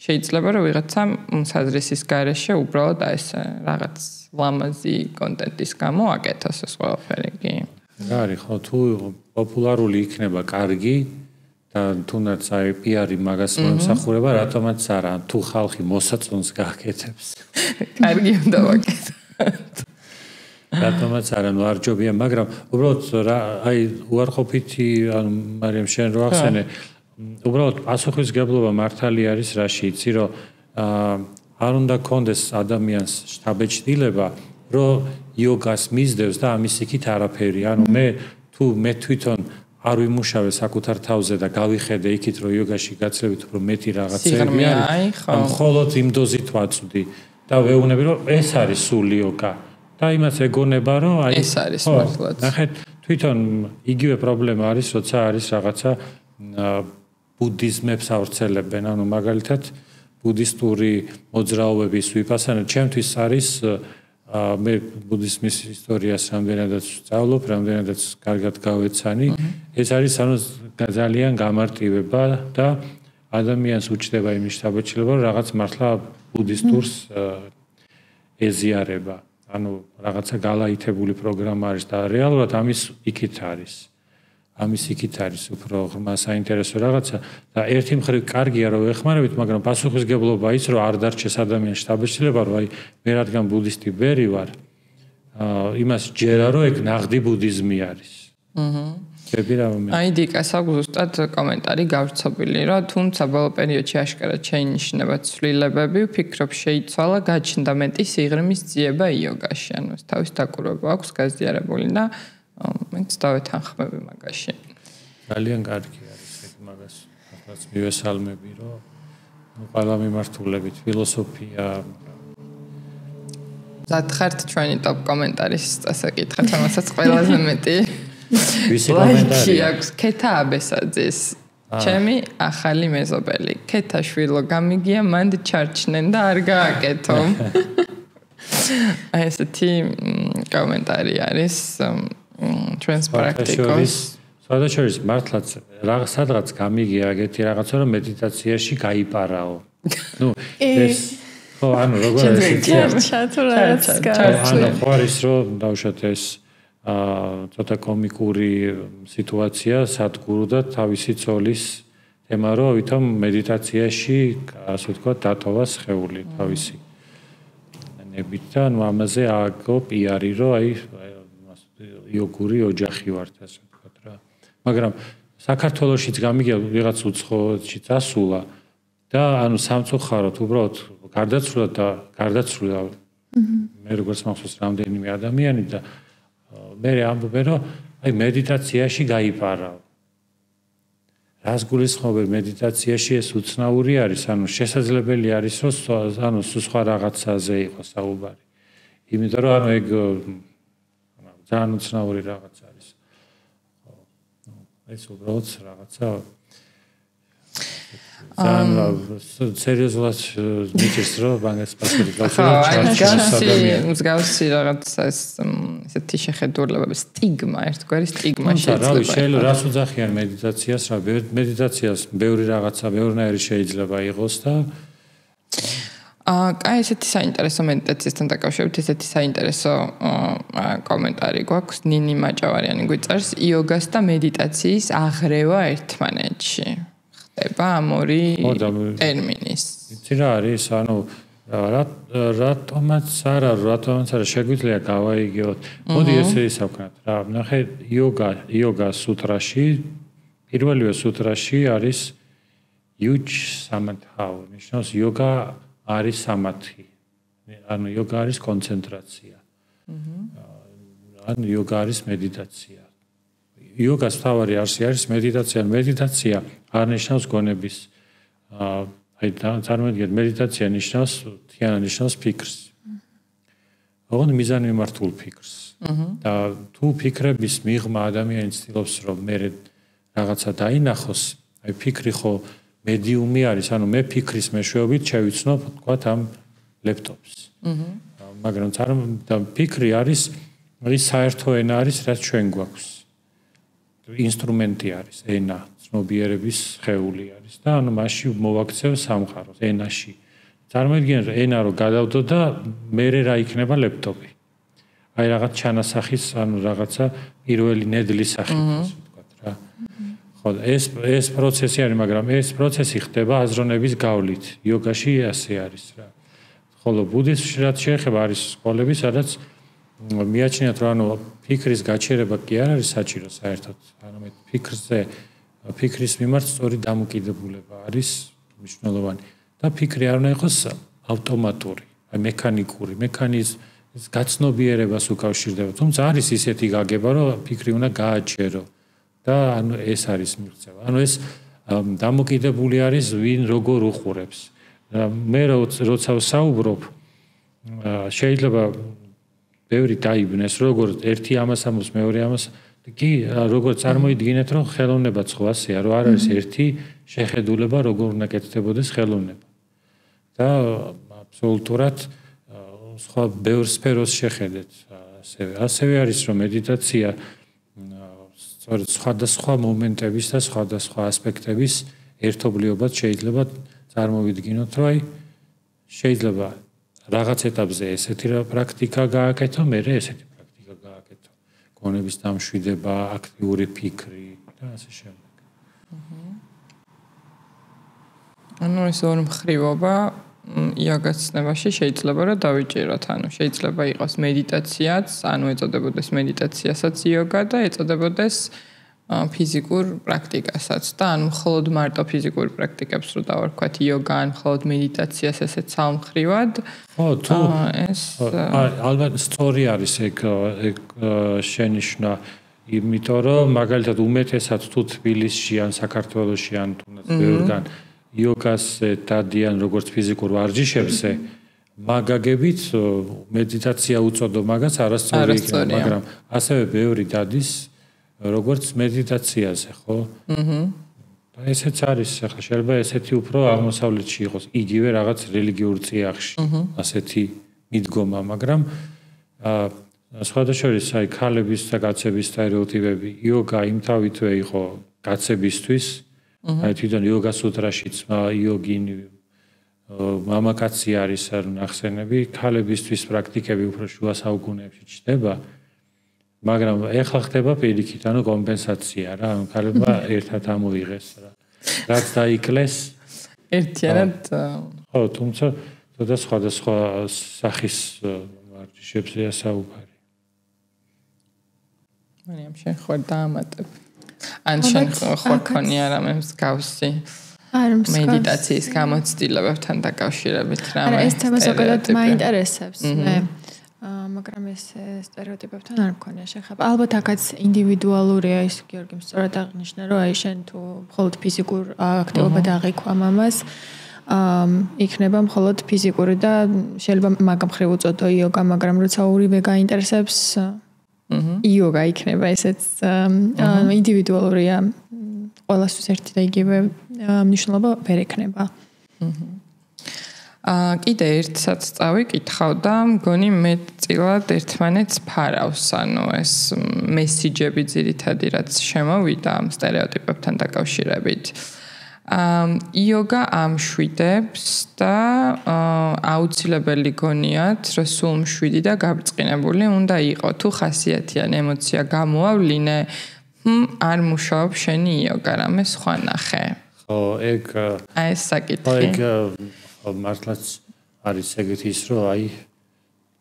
[SPEAKER 3] შეიძლება რომ ვიღაცა საზრისის გარეშე უბრალოდ აი ეს რაღაც ლამაზი კონტენტის გამო აკეთოს ეს ყველაფერი კი.
[SPEAKER 1] რა არის ხო თუ პოპულარული იქნება კარგი და თუნდაც აი პიარი მაგას მომსახურება, რატომაც არა, თუ ხალხი მოსაწონს გააკეთებს.
[SPEAKER 3] კარგი უნდა ვაკეთო.
[SPEAKER 1] რატომაც არა, ნუ არ ჯობია, მაგრამ უბრალოდ აი უარყოფითი, ანუ მარიამ შენ რო ახსენე, უბრალოდ პასუხისგებლობა მართალი არის რაში, იცი რომ არ უნდა კონდეს ადამიანს შთაბეჭდილება, რომ იოგას მისდევს და ამის იქით არაფერი. ანუ მე თვითონ არ ვიმუშავე საკუთარ თავზე და გავიხედე იქით რომ იოგაში გაცლებით უფრო მეტი რაღაცები არის. მხოლოდ იმ დოზით ვაწვდი და ვეუბნები რომ ეს არის სული იოგა. და იმას ეგონება რომ აი
[SPEAKER 3] ეს არის მართლაც.
[SPEAKER 1] ნახეთ, თვითონ იგივე პრობლემა არის, როცა არის რაღაცა ბუდიზმებს ავრცელებენ, ანუ მაგალითად ბუდისტური მოძრაობების ვიფასანა, ჩემთვის არის მე ბუდიზმის ისტორიას რამდენადაც ვსწავლობ, რამდენადაც კარგად გავეცანი, ეს არის ანუ ძალიან გამარტივება და ადამიანს უჩნდება იმის შთაბეჭდილება, რომ რაღაც მართლა ბუდისტურს ეზიარება. ანუ რაღაცა გალაითებული პროგრამა არის და რეალურად ამის იქით არის უფრო ღრმა საინტერესო რაღაცა და ერთი მხრივ კარგია რომ ეხმარებით, მაგრამ პასუხისგებლობა ის რომ არ დარჩეს ადამიანის შთაბეჭდილება, რომ აი მე რადგან ბუდისტი ბერი ვარ, იმას ჯერა რომ ეგ ნაღდი ბუდიზმი არის.
[SPEAKER 3] აი დიკას აქვს ზუსტად კომენტარი გავრცობილი, რომ თუმცა ბოლო პერიოდში აშკარად შეინიშნება ცვლილებები, ვფიქრობ შეიცვალა გაჩნდა მეტი სიღრმის ძიება იოგაში, ანუ თავის დაკვირვება აქვს გაზიარებული და მეც დავეთანხმები მაგაში.
[SPEAKER 1] ძალიან კარგი არის ეგ მაგას. ახლა მივესალმები, რომ ყველა მიმართულებით ფილოსოფია
[SPEAKER 3] ზათხართ ჩვენი ტოპ კომენტარის წასაკითხეთ, რომელსაც ყველაზე მეტი
[SPEAKER 1] ვისი კომენტარი
[SPEAKER 3] აქვს ქეთა აბესაძის. ჩემი ახალი მეზობელი. ქეთა შვილო გამიგია, მანდ ჩარჩნენ და არ გააკეთო. აი ესეთი კომენტარი არის ჩვენს პრაქტიკოს.
[SPEAKER 1] სადაშორის მართლაც სადღაც გამიგია ეგეთი რაღაცა რომ მედიტაციაში გაიპარაო. ნუ ეს ხო ანუ როგორ არის რომ დავუშვათ ეს ცოტა კომიკური სიტუაცია სადგურო და თავისი ცოლის თემა რომ ვითომ მედიტაციაში ასე ვთქვათ დატოვა სხეული თავისი ნებით და ნუ ამაზე ააგო პიარი რომ აი იოგური ოჯახი ვართ ასე ვთქვათ რა მაგრამ საქართველოშიც გამიგია ვიღაც უცხოეთში წასულა და ანუ სამწუხაროდ უბრალოდ გარდაცვლა მე როგორც მახსოვს რამდენიმე ადამიანი და მე ამბობენ რომ აი მედიტაციაში გაიპარავ. რას გულისხმობენ მედიტაციაში ეს უცნაური არის, ანუ შესაძლებელი არის რომ ანუ სხვა რაღაცაზე იყოს საუბარი. იმიტომ რომ ანუ ეგ ძალიან უცნაური რაღაც არის. ეს უბრალოდ რაღაცა სერიოზულად მიჭირს რომ მაგას პასუხი
[SPEAKER 3] გავსწრებ. მსგავსი რაღაცა ესეთი შეხედულებები, სტიგმა, ერთგვარი სტიგმა შეიძლება.
[SPEAKER 1] შეიძლება რას უძახიან მედიტაციას, რა მედიტაციას ბევრი რაღაცა, ბევრნაირი შეიძლება იყოს და
[SPEAKER 3] აი ესეთი საინტერესო მედიტაციასთან დაკავშირებით ესეთი საინტერესო კომენტარი გვაქვს ნინი მაჭავარიანი გვიწერს იოგას და მედიტაციის აღრევა ერთმანეთში. ხდება ამ ორი ტერმინის.
[SPEAKER 1] იცი რა არის, ანუ რატომაც არა შეგვიძლია გავაიგოთ. მოდი ესე ისავქნათ რა, ნახე იოგა სუტრაში, პირველივე სუტრაში არის იუჯ სამათაო, ნიშნავს იოგა არის სამათი. ანუ იოგა არის კონცენტრაცია. ან იოგა არის მედიტაცია. იოგას თავარი არსი არის მედიტაცია. მედიტაცია არ ნიშნავს გონების წარმოიდგინეთ მედიტაცია ნიშნავს ნიშნავს ფიქრს. ოღონდ მიზანმიმართულ ფიქრს. და თუ ფიქრების მიღმა ადამიანი ცდილობს რომ მე რაღაცა დაინახოს, აი ფიქრი ხო მედიუმი არის, ანუ მე ფიქრის მეშვეობით შევიცნობ თქვათ ამ ლეპტოპს. მაგრამ ფიქრი არის ის საერთო ენა არის, რაც ჩვენ გვაქვს. ინსტრუმენტი არის, ენა, ცნობიერების სხეული არის და ანუ მასში მოვაქცევ სამყაროს ენაში. წარმოიდგინეთ ენა რო გადავდო და მე რა იქნება ლეპტოპი. აი რაღაც ჩანასახის, ანუ რაღაცა პირველი ნედლის სახით ასე ვთქვათ რა. ხო, ეს პროცესი არის, მაგრამ ეს პროცესი ხდება აზროვნების გავლით. იოგაში ასე არის რა. ხოლო ბუდიზმში რაც შეეხება არის სკოლები, სადაც მიაჩნიათ რომ ანუ ფიქრის გაჩერება კი არ არის საჭირო საერთოდ. ანუ მე ფიქრის მიმართ სწორი დამოკიდებულება არის მნიშვნელოვანი. და ფიქრი არ უნდა იყოს ავტომატური, აი მექანიკური, მექანიზმის გაცნობიერებას უკავშირდება. თუმცა არის ისეთი გაგება, რომ ფიქრი უნდა გააჩერო და ანუ ეს არის მიღწევა. ანუ ეს დამოკიდებული არის ვინ როგორ უყურებს. მე როცა ვსაუბრობ, შეიძლება ბევრი დაიბნეს, როგორ ერთი ამას ამოს, მეორე ამას კი როგორ წარმოიდგინეთ, რომ ხელოვნებაც ხო ასეა, რომ არ არის ერთი შეხედულება, როგორ უნდა კეთდებოდეს ხელოვნება. და აბსოლუტურად სხვა ბევრ სფეროს შეხედეთ. ასევე არის რომ მედიტაცია სწორედ სხვადასხვა მომენტების და სხვადასხვა ასპექტების ერთობლიობად შეიძლება წარმოვიდგინოთ, რომ აი შეიძლება რაღაც ეტაპზე ესეთი პრაქტიკა გააკეთო, მერე ესეთი პრაქტიკა გააკეთო. გონების დამშვიდება, აქტიური ფიქრი და ასე შემდეგ.
[SPEAKER 3] ანუ ეს ორი მხრივობა იოგას ცნებაში შეიძლება რომ დავიჭიროთ. ანუ შეიძლება იყოს მედიტაციაც, ანუ ეწოდებოდეს მედიტაციასაც იოგა და ეწოდებოდეს ფიზიკურ პრაქტიკასაც და ანუ მხოლოდ მარტო ფიზიკურ პრაქტიკებს რო დავარქვათ იოგა, ან მხოლოდ მედიტაციას ესეც სამხრივად.
[SPEAKER 1] ხო, თუ ეს ალბათ სწორი არის ეგ შენიშვნა, იმიტომ რომ მაგალითად უმეტესად თუ თბილისში ან საქართველოში ან თუნდაც ბევრგან იოგას დადიან როგორც ფიზიკურ ვარჯიშებზე, მაგაგებით მედიტაცია უწოდო მაგას არასწორი იქნება, მაგრამ ასევე ბევრი დადის როგორც მედიტაციაზე, ხო? და ესეც არის, ახლა შეიძლება ესეთი უფრო აღმოსავლეთში იყოს, იგივე რაღაც რელიგიურ წიაღში, ასეთი მიდგომა, მაგრამ სხვადასხვა აი ქალების და კაცების სტერეოტიპები, იოგა იმთავითვე იყო კაცებისთვის, აი თვითონ იოგა სუტრაშიც იოგინი მამაკაცი არის ნახსენები, ქალებისთვის პრაქტიკები უფრო შუა საუკუნეებში ჩნდება. მაგრამ ეხლა ხდება პირიქით, ანუ კომპენსაცია რა, ანუ ქალებმა ერთად ამოიღეს რა. რაც დაიკლეს
[SPEAKER 3] ერთიანად
[SPEAKER 1] ხო, თუმცა და სხვადასხვა სახის ვარჯიშებზეა საუბარი.
[SPEAKER 3] მარიამ, შენ ხარ დაამატებ. ან შენ ხარ ქონია რამე მსგავსი მედიტაციის გამოცდილებებთან დაკავშირებით რამე?
[SPEAKER 2] არა, ეს თემა საკმაოდ მაინტერესებს მე. მაგრამ ეს სტერეოტიპებთან არ მქონია შეხება. ალბათ აქაც ინდივიდუალურია ის გიორგიმ სწორად აღნიშნა, რომ აი შენ თუ მხოლოდ ფიზიკურ აქტივობა დააღიქვა მამას, იქნება მხოლოდ ფიზიკური და შეიძლება მაგ მხრივ უწოდო იოგა, მაგრამ როცა ორივე გაინტერესებს იოგა იქნება ესეც ინდივიდუალურია. ყველასთვის ერთი და იგივე მნიშვნელობა ვერ ექნება.
[SPEAKER 3] კიდე ერთსაც წავიკითხავ და მგონი მეტწილად ერთმანეთს ფარავს, ანუ ეს მესიჯები ძირითადი რაც შემოვიდა ამ სტერეოტიპებთან დაკავშირებით. იოგა ამშვიდებს და აუცილებელი გონიათ, რომ სულ მშვიდი და გაბრწყინებული უნდა იყოს. თუ ხასიათიან ემოცია გამოავლინე, არ მუშაობს შენი იოგა, რამე სხვა ნახე.
[SPEAKER 1] ხო, ეგ
[SPEAKER 3] აი ეს საკითხი.
[SPEAKER 1] მართლაც არის ეგეთი ის, რომ აი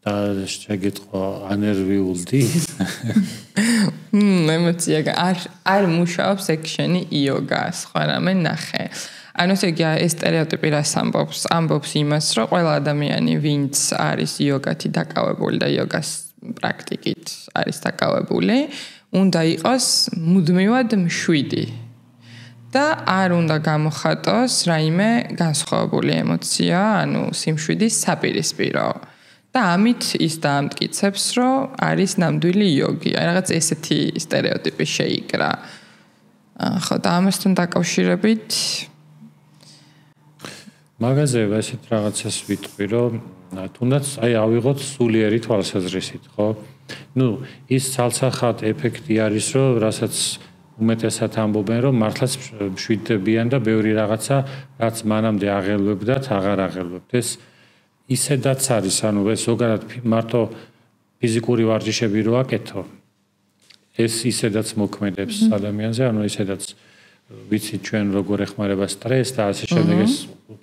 [SPEAKER 1] და შეგეთყო ანერვიულდი.
[SPEAKER 3] ემოცია არ მუშაობს ეგ შენი იოგა, სხვა რამე ნახე. ანუ ესე იგი ეს სტერეოტიპი რას ამბობს? ამბობს იმას, რომ ყველა ადამიანი, ვინც არის იოგათი დაკავებული და იოგას პრაქტიკით არის დაკავებული, უნდა იყოს მუდმივად მშვიდი. და არ უნდა გამოხატოს რაიმე განსხვავებული ემოცია, ანუ სიმშვიდის საპირისპირო. და ამით ის დაამტკიცებს, რომ არის ნამდვილი იოგი. აი რაღაც ესეთი სტერეოტიპი შეიკრა. ხო, და ამასთან დაკავშირებით
[SPEAKER 1] მაგაზე ესეთ რაღაცას ვიტყვი, რომ თუნდაც აი ავიღოთ სულიერი თვალსაზრისით, ხო? ნუ ის ცალსახად ეფექტი არის, რომ რასაც უმეტესად ამბობენ, რომ მართლაც მშვიდდებიან და ბევრი რაღაცა, რაც მანამდე აღელვებდათ, აღარ აღელვებთ. ეს ისედაც არის, ანუ ეს ზოგადად მარტო ფიზიკური ვარჯიშები რო აკეთო, ეს ისედაც მოქმედებს ადამიანზე, ანუ ისედაც ვიცით ჩვენ როგორ ეხმარება სტრესს და ასე შემდეგ ეს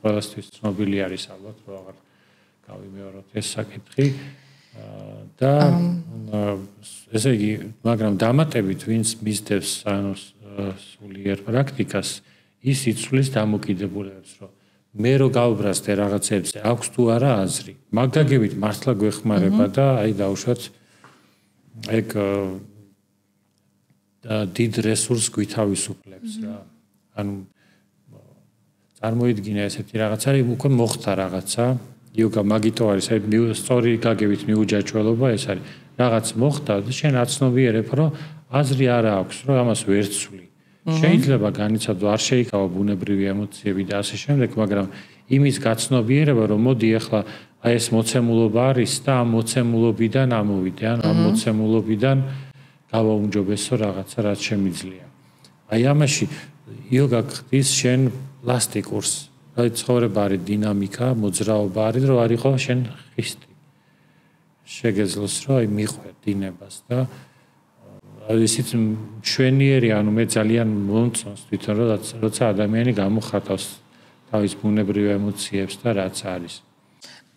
[SPEAKER 1] ყველასთვის ცნობილი არის ალბათ, რომ აღარ გავიმეოროთ ეს საკითხი. და ესე იგი, მაგრამ დამატებით ვინც მისდევს ანუ სულიერ პრაქტიკას, ის იცვლის დამოკიდებულებას, რომ მე რო გავბრაზდე რაღაცებზე, აქვს თუ არა აზრი. მაგდაგებით მართლა გვეხმარება და აი დავუშვათ ეგ დიდ რესურსს გვითავისუფლებს რა. ანუ წარმოიდგინე ესეთი რაღაც არის, უკვე მოხდა რაღაცა, იოგა მაგითო არის, აი სწორი გაგებით მიუჯაჭველობა ეს არის. რაღაც მოხდა და შენ აცნობიერებ, რომ აზრი არ აქვს, რომ ამას ვერ ცვლი. შეიძლება განიცადო არ შეიკავა ბუნებრივი ემოციები და ასე შემდეგ, მაგრამ იმის გაცნობიერება, რომ მოდი ახლა აი ეს მოცემულობა არის და ამ მოცემულობიდან ამოვიდე, ან ამ მოცემულობიდან გავაუმჯობესო რაღაცა, რაც შემიძლია. აი ამაში იოგა ხდის შენ პლასტიკურს. აი ცხოვრება არის დინამიკა, მოძრაობა არის, რომ არ იყო შენ ხისტი. შეგეძლოს რომ აი მიხვე დინებას და ისიც მშვენიერი, ანუ მე ძალიან მომწონს თვითონ, როცა ადამიანი გამოხატავს თავის ბუნებრივ ემოციებს და რაც არის.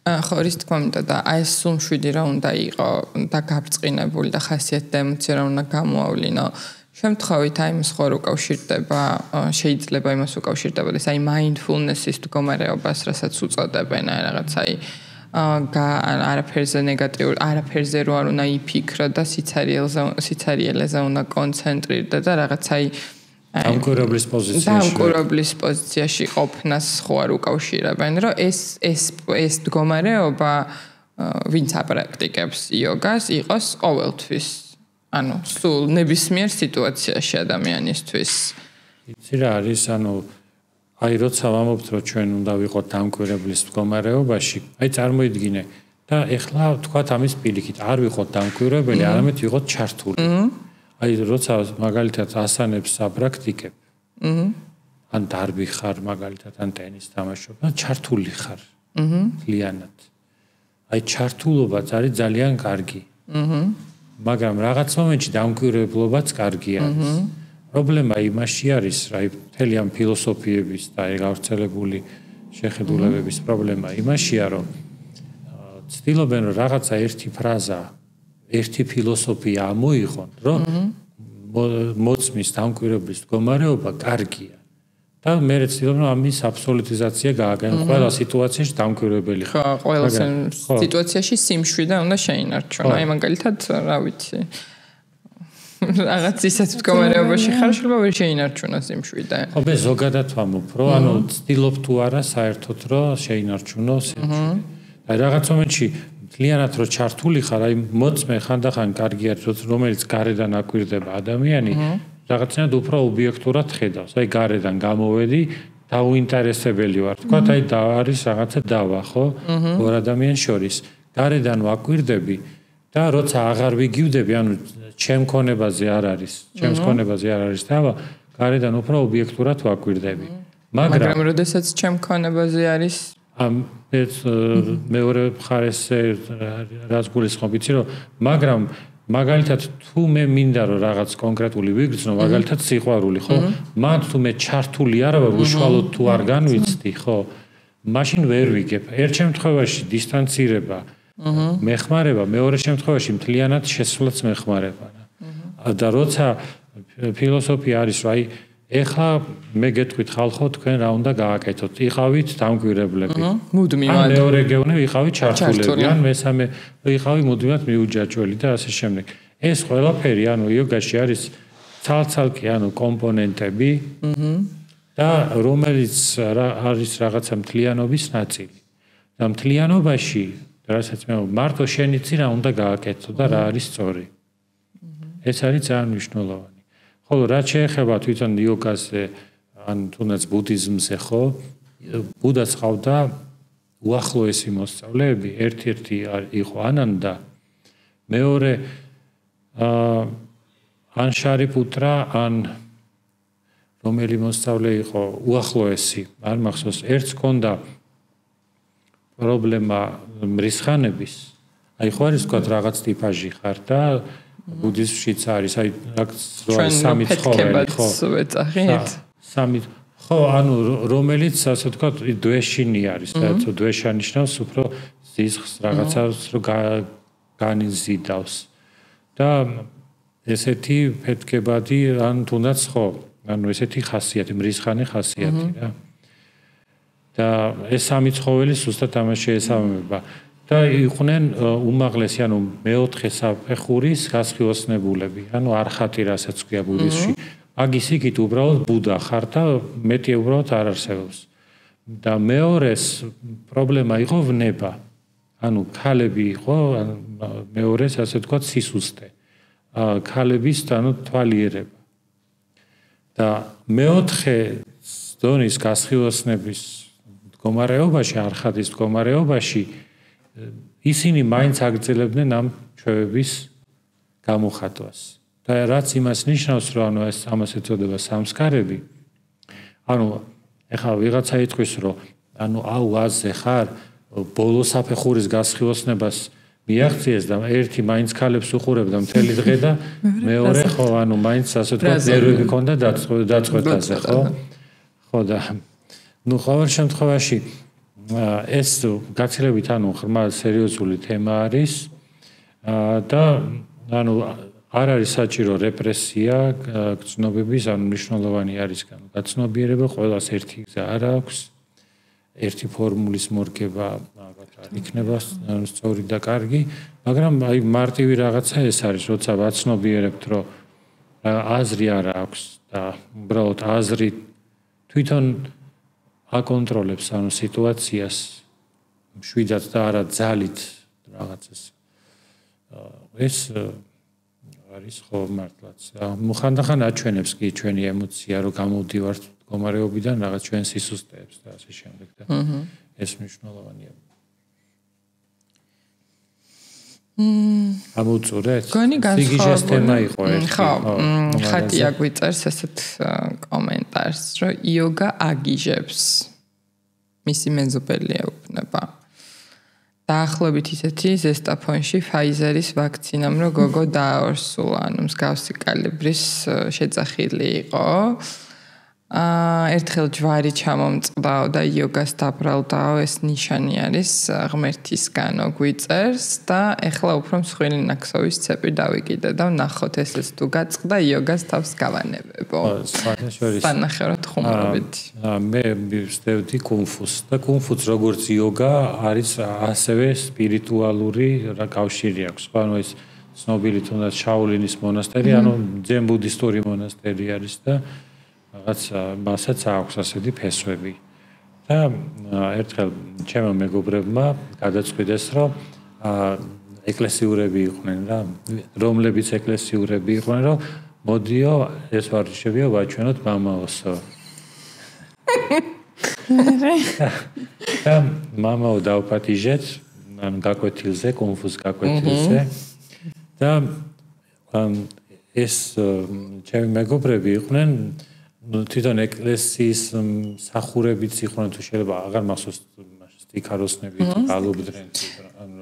[SPEAKER 3] ხო, ის თქმა უნდა და აი ეს სულ მშვიდი რა უნდა იყოს და გაბრწყინებული და ხასიათი და ემოცია რა უნდა გამოავლინო. შემთხვევით აი მას ხო უკავშირდება, შეიძლება იმას უკავშირდება ეს აი mindfulness-ის მდგომარეობას, რასაც უწოდებენ აი რაღაც აი არაფერზე ნეგატიურ, არაფერზე რო არ უნდა იფიქრო და სიცარიელზე უნდა კონცენტრირდა და რაღაც აი დამკვირვებლის პოზიციაში ყოფნას ხო არ უკავშირებენ, რომ ეს მდგომარეობა ვინც აპრაქტიკებს იოგას, იყოს ყოველთვის, ანუ სულ ნებისმიერ სიტუაციაში ადამიანისთვის.
[SPEAKER 1] იცი რა არის, ანუ აი როცა ვამბობთ, რომ ჩვენ უნდა ვიყოთ დამკვირვებლის მდგომარეობაში, აი წარმოიდგინე და ეხლა თქვათ ამის პირიქით, არ ვიყოთ დამკვირვებელი, არამედ ვიყოთ ჩართული. აი როცა მაგალითად ასანებს აპრაქტიკებ, ან დარბი ხარ მაგალითად, ან ტენის თამაშობ, ან ჩართული ხარ. ლიანად. აი ჩართულობაც არის ძალიან კარგი. მაგრამ რაღაც მომენტში დამკვირვებლობაც კარგი არის. პრობლემა იმაში არის, რა მთელი ამ ფილოსოფიების და გავრცელებული შეხედულებების პრობლემა იმაშია, რომ ცდილობენ რომ რაღაცა ერთი ფრაზა, ერთი ფილოსოფია ამოიღონ, რომ მოწმის დამკვირვებლის მდგომარეობა კარგია. და მე ცდილობენ ამის აბსოლუტიზაცია გააგონ ყველა სიტუაციაში დამკვირვებელი
[SPEAKER 3] ხარ. ხო, ყველა სიტუაციაში სიმშვიდე უნდა შეინარჩუნო. აი მაგალითად, რა ვიცი. რაღაც ისეთ მდგომარეობაში ხარ, შეიძლება ვერ შეინარჩუნოს სიმშვიდე.
[SPEAKER 1] ხო, მე ზოგადად ვამბობ, რომ ანუ ცდილობ თუ არა საერთოდ რომ შეინარჩუნო სიმშვიდე. აი რაღაც მომენტში მთლიანად რო ჩართული ხარ, აი მოწმე ხანდახან კარგი არის, რომელიც გარედან აკვირდება ადამიანი, რაღაცნაირად უფრო ობიექტურად ხედავს. აი გარედან გამოვედი, დაუინტერესებელი ვარ. თქვათ აი და არის რაღაცა დავა, ხო? ორ ადამიანს შორის. გარედან ვაკვირდები და როცა აღარ ვიგივდები, ანუ ჩემ ქონებაზე არ არის, ჩემს ქონებაზე არ არის დავა, გარედან უფრო ობიექტურად ვაკვირდები.
[SPEAKER 3] მაგრამ როდესაც ჩემ ქონებაზე არის
[SPEAKER 1] ეს მეორე მხარესზე რაც გულისხმობ, იცი რომ მაგრამ მაგალითად თუ მე მინდა რომ რაღაც კონკრეტული ვიგრძნო, მაგალითად სიყვარული, ხო? მან თუ მე ჩართული არა ვარ, უშუალოდ თუ არ განვიცდი, ხო? მაშინ ვერ ვიგებ. ერთ შემთხვევაში დისტანცირება მეხმარება, მეორე შემთხვევაში მთლიანად შესვლაც მეხმარება. და როცა ფილოსოფია არის, რომ აი ეხლა მე გეტყვით ხალხო თქვენ რა უნდა გააკეთოთ. იყავით დამკვირვებლები.
[SPEAKER 3] მუდმივად.
[SPEAKER 1] ან მეორე გეუბნები იყავით ჩართულები, ან მესამე იყავით მუდმივად მიუჯაჭველი და ასე შემდეგ. ეს ყველაფერი იოგაში არის ცალ-ცალკე კომპონენტები და რომელიც არის რაღაცა მთლიანობის ნაწილი. და მთლიანობაში, რასაც მე მარტო შენიცი რა უნდა გააკეთო და რა არის სწორი. ეს არის ძალიან მნიშვნელოვანი. ხოლო რაც შეეხება თვითონ იოგაზე, ან თუნდაც ბუდიზმზე ხო, ბუდას ყავდა უახლოესი მოსწავლეები, ერთ-ერთი იყო ანანდა, მეორე ან შარიპუტრა, ან რომელი მოსწავლე იყო უახლოესი, არ მახსოვს, ერთს ჰქონდა პრობლემა მრისხანების, აი ხო არის თქვა რაღაც ტიპაჟი ხარ და ბუდიზმშიც არის, აი სამი ცხოველი ხო? სამი ხო, რომელიც ასე ვთქვათ, დვეშინი არის და დვეშა ნიშნავს უფრო ზიზღს რაღაცას რომ განიზიდავს. და ესეთი ფეთქებადი ან თუნდაც ხო, ესეთი ხასიათი, მრისხანი ხასიათი რა. და ეს სამი ცხოველი ზუსტად ამას შეესაბამება. და იყვნენ უმაღლესი, მეოთხე საფეხურის გასხივოსნებულები, არხატი, რასაც ქვია ბუდიზმში. მაგის იქით უბრალოდ ბუდა ხარ და მეტი უბრალოდ არ არსებობს. და მეორეს პრობლემა იყო ვნება. ქალები იყო, მეორეს ასე ვთქვათ, სისუსტე. ქალების თვალიერება. და მეოთხე დონის გასხივოსნების მდგომარეობაში, არხატის მდგომარეობაში ისინი მაინც აგრძელებდნენ ამ ჩვევების გამოხატვას. და რაც იმას ნიშნავს, რომ ეს ამას ეწოდება სამსკარები. ეხლა ვიღაცა იტყვის, რომ აზზე ხარ, ბოლო საფეხურის გასხივოსნებას მიაღწიეს და ერთი მაინც ქალებს უყურებდა მთელი დღე და მეორე ხო, მაინც ასე ვთქვათ, ნერვები ჰქონდა დაწყვეტაზე, ხო? ხო და ყოველ შემთხვევაში ეს გაცილებით ღრმა სერიოზული თემა არის და არ არის საჭირო რეპრესია გრძნობების, მნიშვნელოვანი არის გაცნობიერება, ყველას ერთი გზა არ აქვს, ერთი ფორმულის მორგება არ იქნება სწორი და კარგი, მაგრამ აი მარტივი რაღაცა ეს არის, როცა ვაცნობიერებთ, რომ აზრი არ აქვს და უბრალოდ აზრი თვითონ აკონტროლებს სიტუაციას მშვიდად და არა ძალით რაღაცას. ეს არის ხო მართლაც. ხანდახან აჩვენებს კი ჩვენი ემოცია, რომ გამოვდივართ მდგომარეობიდან რაღაც ჩვენ სისუსტეებს და ასე შემდეგ და ეს მნიშვნელოვანია. ამოწურეთ? სიგიჟეს თემა იყო ერთი.
[SPEAKER 3] ხო, ხატია გვიწერს ესეთ კომენტარს, რომ იოგა აგიჟებს. მისი მეზობელი ეუბნება. დაახლოებით ისეთი ზესტაფონში ფაიზერის ვაქცინამ რო გოგო დააორსულა, მსგავსი კალიბრის შეძახილი იყო. ერთხელ ჯვარი ჩამომწყდაო და იოგას დაბრალდაო, ეს ნიშანი არის ღმერთისგანო გვიწერს და ეხლა უფრო მსხვილი ნაქსოვის ცეპი დავიკიდე და ვნახოთ ესეც თუ გაწყდა იოგას თავს გავანებებო. სანახევროდ ხუმრობით.
[SPEAKER 1] მე ვსდევდი კუნფუს და კუნფუს როგორც იოგა არის ასევე სპირიტუალური კავშირი აქვს. ეს ცნობილი თუნდაც შაოლინის მონასტერი, ძენ ბუდისტური მონასტერი არის და რაღაც მასაც აქვს ასეთი ფესვები. და ერთხელ ჩემო მეგობრებმა გადაწყვიტეს, რომ ეკლესიურები იყვნენ რა, რომლებიც ეკლესიურები იყვნენ, რომ მოდიო ეს ვარჯიშებიო ვაჩვენოთ მამაოსო. და მამაო დავპატიჟეთ, გაკვეთილზე, კუნფუს გაკვეთილზე. და ეს ჩემი მეგობრები იყვნენ თვითონ ეკლესიის მსახურებიც იყვნენ, თუ შეიძლება აღარ მახსოვს სტიქაროსნები, გალობდნენ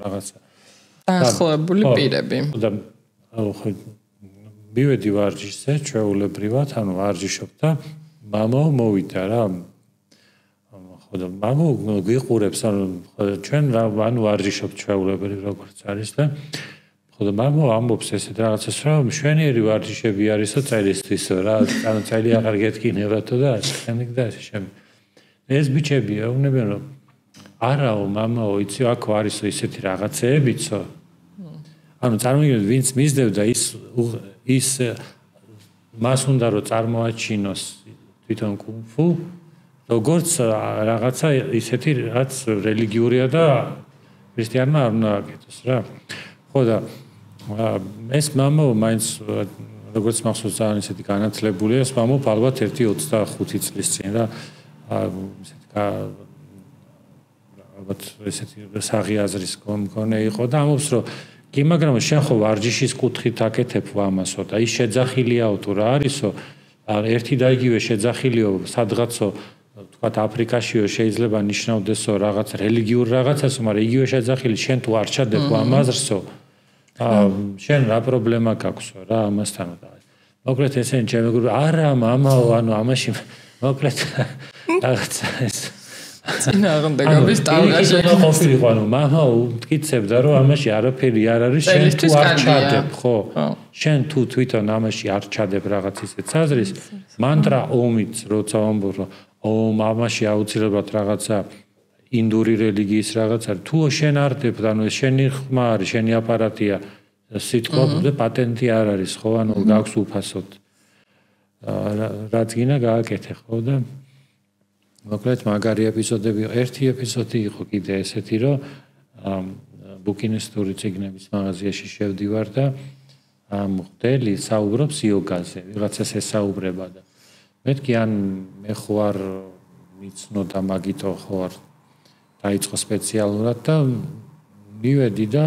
[SPEAKER 1] რაღაცა.
[SPEAKER 3] დაახლოებული პირები.
[SPEAKER 1] და ხო მივედი ვარჯიშზე, ჩვეულებრივად, ვარჯიშობ და მამო მოვიდა რა. ხო და მამო გიყურებს, ჩვენ ვარჯიშობ ჩვეულებრივად როგორც არის და ხოდა მამა ამბობს ესეთ რაღაცას რა მშვენიერი ვარჯიშები არისო წელისთვისო რა ანუ წელი აღარ გეთკინებათო და შემდეგ და ასე შემდეგ ეს ბიჭებია უნებიან რომ არაო მამაო იცი აქ არისო ისეთი რაღაცეებიცო ანუ წარმოგიდგენთ ვინც მისდევდა ის მას უნდა რომ წარმოაჩინოს თვითონ კუნგ-ფუ როგორც რაღაცა ისეთი რაც რელიგიურია და ქრისტიანმა არ უნდა აკეთოს რა ხო და ეს მამაო მაინც როგორც მახსოვს ძალიან ისეთი განათლებულია ეს მამაო ალბათ 1-25 წლის წინ რა ისეთი ალბათ ესეთი საღიაზრის მქონე იყო და ამბობს რომ კი მაგრამ შენ ხო ვარჯიშის კუთხით აკეთებ ამასო და ის შეძახილიაო თუ რა არისო ერთი და იგივე შეძახილიო სადღაცო თქვათ აფრიკაშიო შეიძლება ნიშნავდესო რაღაც რელიგიურ რაღაცასო მაგრამ იგივე შეძახილი შენ თუ არ ჩადებ ამაზრსო შენ რა პრობლემა გაქვსო რა ამასთან და მოკლედ ესენი ჩემი გრუპი არა მამაო ანუ ამაში მოკლედ რაღაცა ეს
[SPEAKER 3] წინააღმდეგობის ტალღაში
[SPEAKER 1] ყოფილიყო ანუ მამაო მტკიცებდა რომ ამაში არაფერი არ არის შენ თუ არ ჩადებ ხო შენ თუ თვითონ ამაში არ ჩადებ რაღაც ისეთ საზრის მანტრა ომიც როცა ამბობ რომ ამაში აუცილებლად რაღაცა ინდური რელიგიის რაღაცა თუ შენ არდებ ანუ შენი ხმა არის შენი აპარატია სიტყვა და პატენტი არ არის ხო ანუ გაქვს უფასოდ რაც გინდა გააკეთე ხო და მოკლედ მაგარი ეპიზოდები ერთი ეპიზოდი იყო კიდე ესეთი რომ ბუკინისტური ციგნების მაღაზიაში შევდივარ და მღვდელი საუბრობს იოგაზე ვიღაცას ესაუბრება და მეთქი ან მე ხო არ მიცნო და მაგითო ხო არ დაიწყო სპეციალურად და მივედი და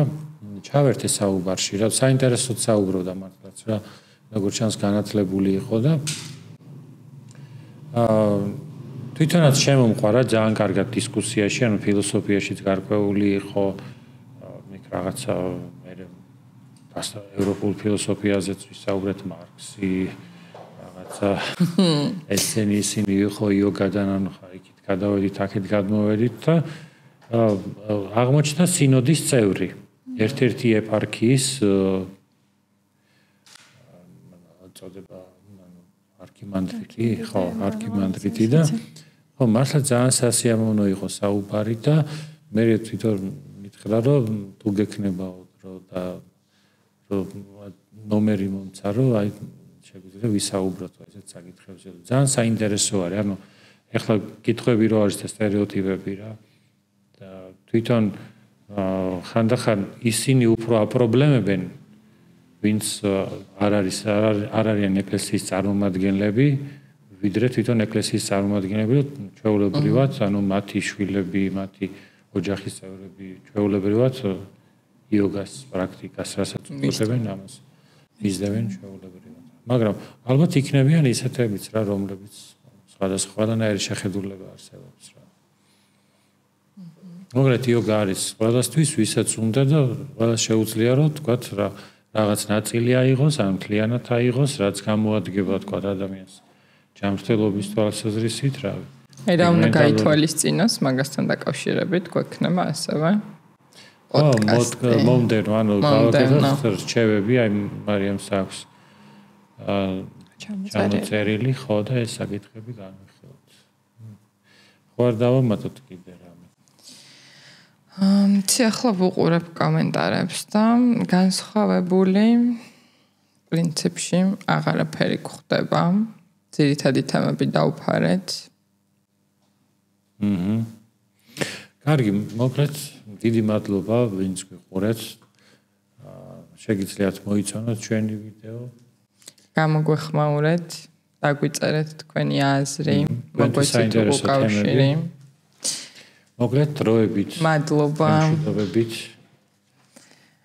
[SPEAKER 1] ჩავერთე საუბარში რა საინტერესოდ საუბრობდა მართლაც რა როგორც ჩანს განათლებული იყო და თვითონაც შემომყვარა ძალიან კარგად დისკუსიაში ანუ ფილოსოფიაშიც გარკვეული იყო იქ რაღაცა მე ევროპულ ფილოსოფიაზეც ვისაუბრეთ მარქსი რაღაცა ესენი ისინი იყო იოგადან ანუ იქით გადავედით აქეთ გადმოვედით და აღმოჩნდა სინოდის წევრი ერთ-ერთი ეპარქიის წოდება არქიმანდრიტი ხო არქიმანდრიტი და ხო მართლა ძალიან სასიამოვნო იყო საუბარი და მე თვითონ მითხრა რომ თუ გექნებაო და რომ ნომერი მომცა რომ აი შეგვიძლია ვისაუბროთ ესეთ საკითხებზე ძალიან საინტერესო არის ანუ ეხლა კითხვები რო არის და სტერეოტიპები რა და თვითონ ხანდახან ისინი უფრო აპრობლემებენ ვინც არ არიან ეკლესიის წარმომადგენლები ვიდრე თვითონ ეკლესიის წარმომადგენლები ჩვეულებრივად ანუ მათი შვილები მათი ოჯახის წევრები ჩვეულებრივად იოგას პრაქტიკას რასაც უწოდებენ ამას მისდევენ ჩვეულებრივად მაგრამ ალბათ იქნებიან ისეთებიც რა რომლებიც სხვადასხვანაირი შეხედულება არსებობს რა მოკლედ იოგა არის ყველასთვის ვისაც უნდა და ყველა შეუძლია რომ თქვათ რა რაღაც ნაწილი აიღოს ან მთლიანად აიღოს რაც გამოადგება თქვათ ადამიანს ჯანმრთელობის თვალსაზრისით რა
[SPEAKER 3] აი რა უნდა გაითვალისწინოს მაგასთან დაკავშირებით გვექნება ასევე
[SPEAKER 1] მომდენო ანუ გავაკეთოთ რჩევები აი მარიამს აქვს ჩამოწერილი ხო და ეს საკითხები განვიხილოთ ხო არ დავამატოთ კიდე რამე
[SPEAKER 3] ახლა ვუყურებ კომენტარებს და განსხვავებული პრინციპში აღარაფერი გვხდება ძირითადი თემები დავფარეთ
[SPEAKER 1] კარგი მოკლედ დიდი მადლობა ვინც გვიყურეთ შეგიძლიათ მოიცანოთ ჩვენი ვიდეო
[SPEAKER 3] გამოგვეხმაურეთ დაგვიწერეთ თქვენი აზრი მოგვეცით უკავშირი
[SPEAKER 1] მოკლედ დროებით
[SPEAKER 3] მადლობა
[SPEAKER 1] მშვიდობებით